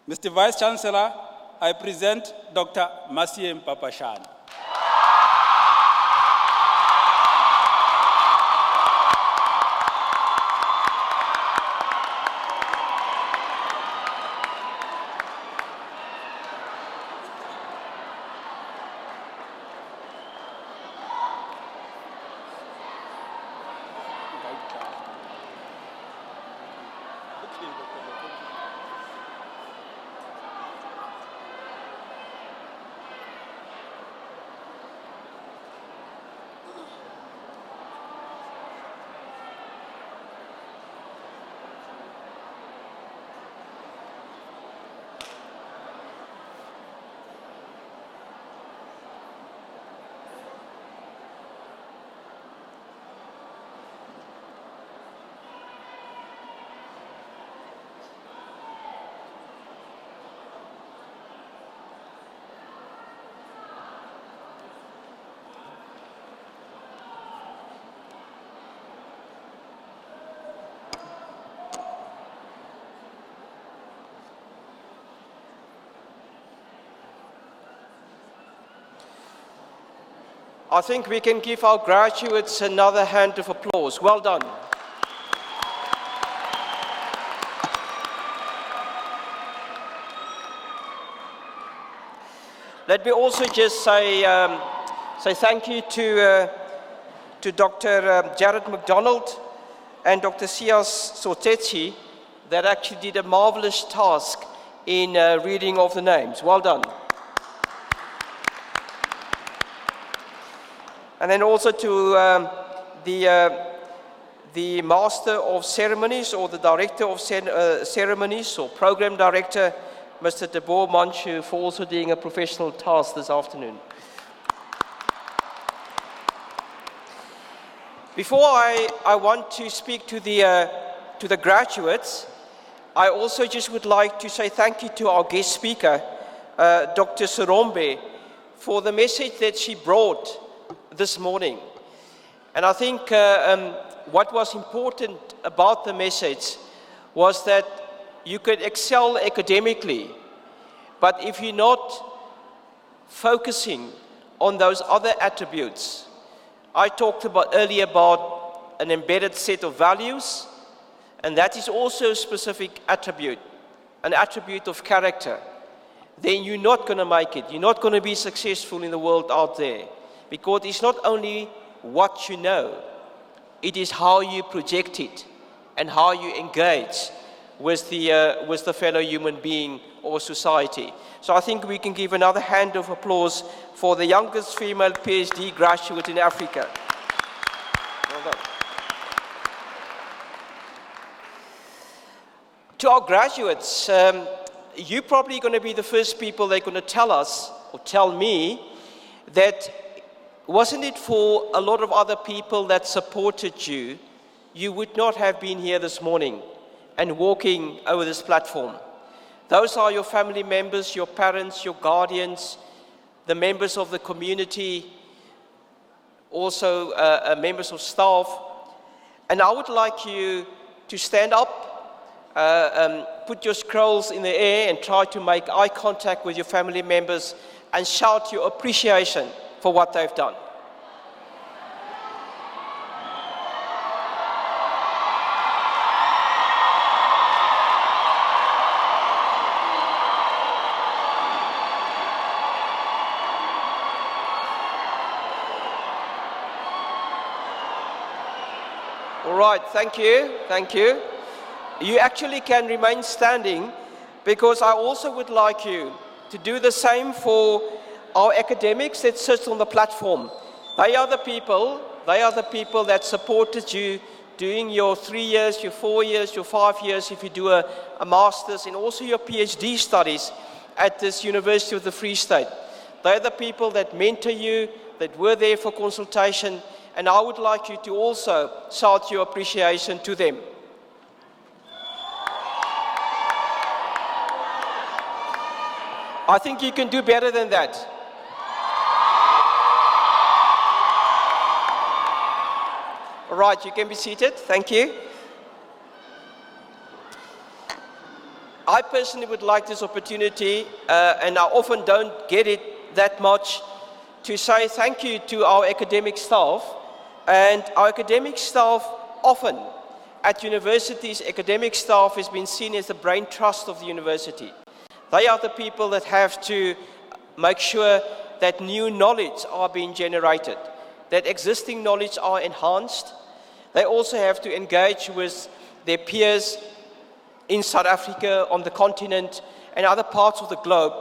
Speaker 7: Mr. Vice Chancellor, I present Dr. Masiem Papashan.
Speaker 2: I think we can give our graduates another hand of applause. Well done. Let me also just say thank you to Dr. Jared McDonald and Dr. Sias Sotetsi that actually did a marvelous task in reading of the names. Well done. And then also to the Master of Ceremonies or the Director of Ceremonies or Program Director, Mr. Debor Manchu, for also doing a professional task this afternoon. Before I want to speak to the graduates, I also just would like to say thank you to our guest speaker, Dr. Sorombe, for the message that she brought this morning. And I think what was important about the message was that you could excel academically, but if you're not focusing on those other attributes, I talked earlier about an embedded set of values, and that is also a specific attribute, an attribute of character, then you're not going to make it. You're not going to be successful in the world out there. Because it's not only what you know, it is how you project it and how you engage with the fellow human being or society. So I think we can give another hand of applause for the youngest female PhD graduate in Africa. Well done. To our graduates, you're probably going to be the first people that are going to tell us or tell me that wasn't it for a lot of other people that supported you, you would not have been here this morning and walking over this platform. Those are your family members, your parents, your guardians, the members of the community, also members of staff. And I would like you to stand up, put your scrolls in the air and try to make eye contact with your family members and shout your appreciation for what they've done. All right, thank you. You actually can remain standing because I also would like you to do the same for our academics that sit on the platform. They are the people that supported you doing your 3 years, your 4 years, your 5 years, if you do a master's, and also your PhD studies at this University of the Free State. They are the people that mentor you, that were there for consultation, and I would like you to also shout your appreciation to them. I think you can do better than that. All right, you can be seated. Thank you. I personally would like this opportunity, and I often don't get it that much, to say thank you to our academic staff. And our academic staff, often at universities, academic staff has been seen as the brain trust of the university. They are the people that have to make sure that new knowledge are being generated, that existing knowledge are enhanced. They also have to engage with their peers in South Africa, on the continent, and other parts of the globe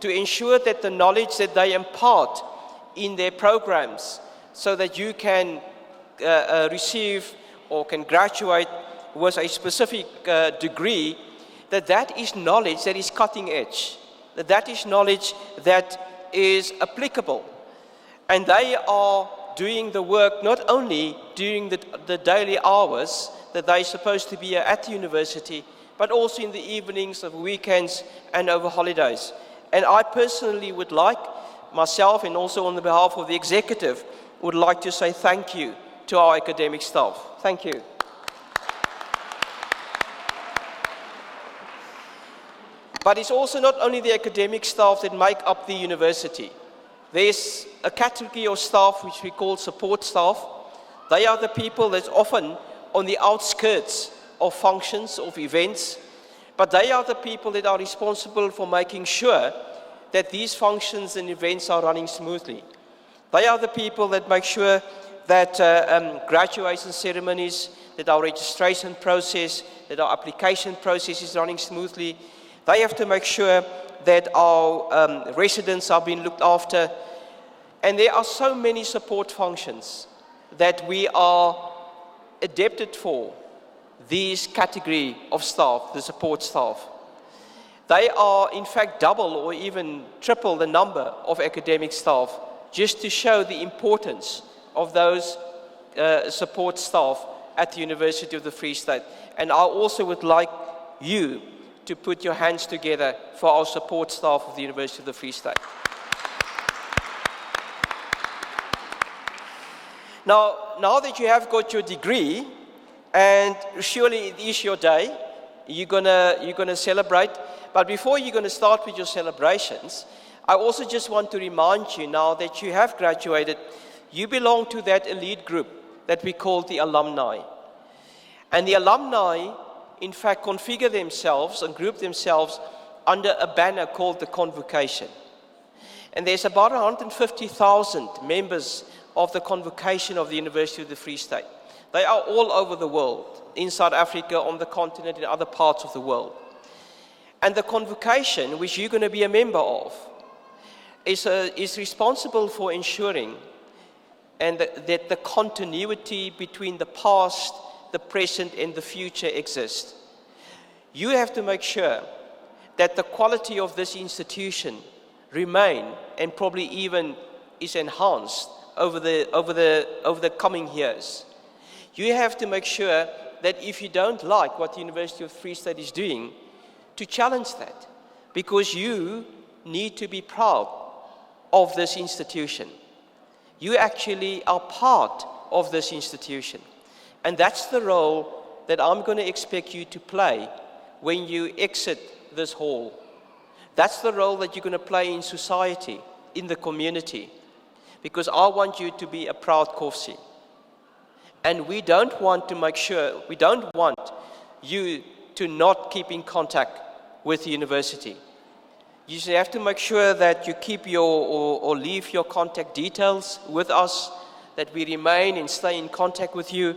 Speaker 2: to ensure that the knowledge that they impart in their programs so that you can receive or can graduate with a specific degree, that is knowledge that is cutting edge, that is knowledge that is applicable. And they are doing the work not only during the daily hours that they're supposed to be at the university, but also in the evenings, of weekends, and over holidays. And I personally would like, myself and also on the behalf of the executive, would like to say thank you to our academic staff. Thank you. But it's also not only the academic staff that make up the university. There's a category of staff which we call support staff. They are the people that's often on the outskirts of functions, of events, but they are the people that are responsible for making sure that these functions and events are running smoothly. They are the people that make sure that graduation ceremonies, that our registration process, that our application process is running smoothly. They have to make sure that our residents are being looked after. And there are so many support functions that we are adapted for these category of staff, the support staff. They are in fact double or even triple the number of academic staff, just to show the importance of those support staff at the University of the Free State. And I also would like you to put your hands together for our support staff of the University of the Free State. Now that you have got your degree, and surely it is your day, you're gonna celebrate. But before you're gonna start with your celebrations, I also just want to remind you, now that you have graduated, you belong to that elite group that we call the alumni. And the alumni, in fact, configure themselves and group themselves under a banner called the Convocation. And there's about 150,000 members of the Convocation of the University of the Free State. They are all over the world, in South Africa, on the continent, in other parts of the world. And the Convocation, which you're going to be a member of, is responsible for ensuring that the continuity between the past, the present, and the future exists. You have to make sure that the quality of this institution remain, and probably even is enhanced over the coming years. You have to make sure that if you don't like what the University of Free State is doing, to challenge that, because you need to be proud of this institution. You actually are part of this institution. And that's the role that I'm going to expect you to play when you exit this hall. That's the role that you're going to play in society, in the community, because I want you to be a proud Kofi. And we don't want you to not keep in contact with the university. You have to make sure that you keep or leave your contact details with us, that we remain and stay in contact with you,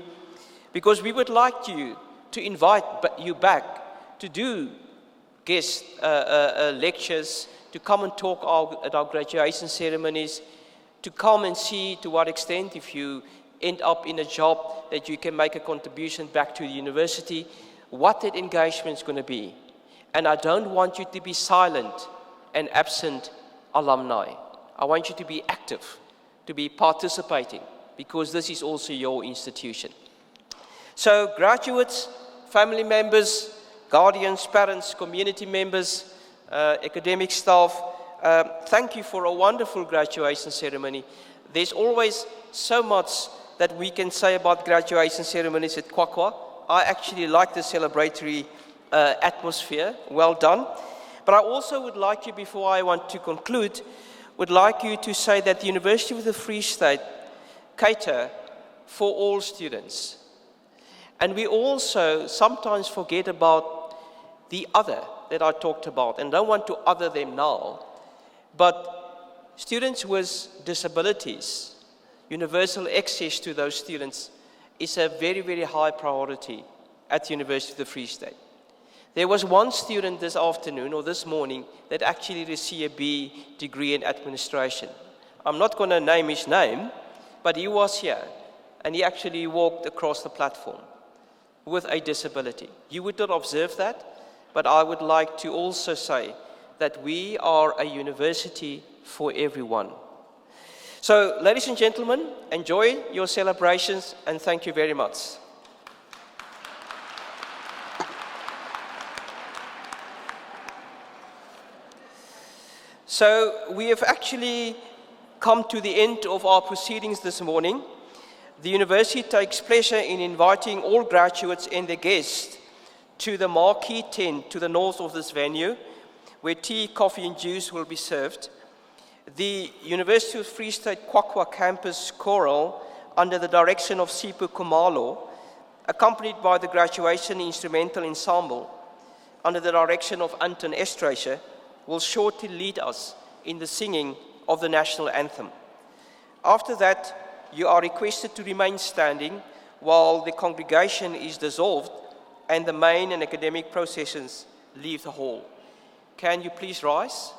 Speaker 2: because we would like you to invite you back to do guest lectures, to come and talk at our graduation ceremonies, to come and see to what extent, if you end up in a job, that you can make a contribution back to the university, what that engagement is going to be. And I don't want you to be silent and absent alumni. I want you to be active, to be participating, because this is also your institution. So graduates, family members, guardians, parents, community members, academic staff, thank you for a wonderful graduation ceremony. There's always so much that we can say about graduation ceremonies at Qwaqwa. I actually like the celebratory atmosphere. Well done. But I also would like you, before I want to conclude, would like you to say that the University of the Free State cater for all students. And we also sometimes forget about the other that I talked about, and don't want to other them now. But students with disabilities, universal access to those students is a very, very high priority at the University of the Free State. There was one student this afternoon or this morning that actually received a B degree in administration. I'm not going to name his name, but he was here and he actually walked across the platform with a disability. You would not observe that, but I would like to also say that we are a university for everyone. So, ladies and gentlemen, enjoy your celebrations and thank you very much. So, we have actually come to the end of our proceedings this morning. The university takes pleasure in inviting all graduates and their guests to the marquee tent to the north of this venue, where tea, coffee and juice will be served. The University of Free State Qwaqwa campus choral, under the direction of Sipu Kumalo, accompanied by the graduation instrumental ensemble, under the direction of Anton Estracher, will shortly lead us in the singing of the national anthem. After that, you are requested to remain standing while the congregation is dissolved and the main and academic processions leave the hall. Can you please rise?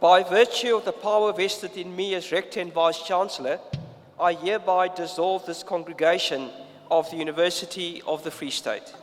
Speaker 2: By virtue of the power vested in me as Rector and Vice-Chancellor, I hereby dissolve this congregation of the University of the Free State.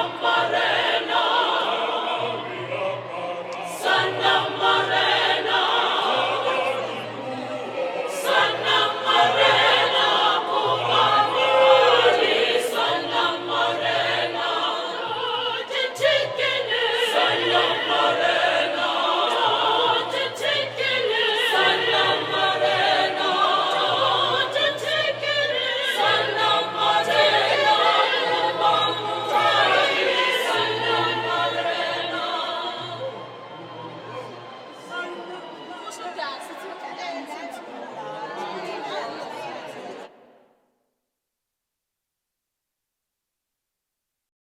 Speaker 8: Comrade.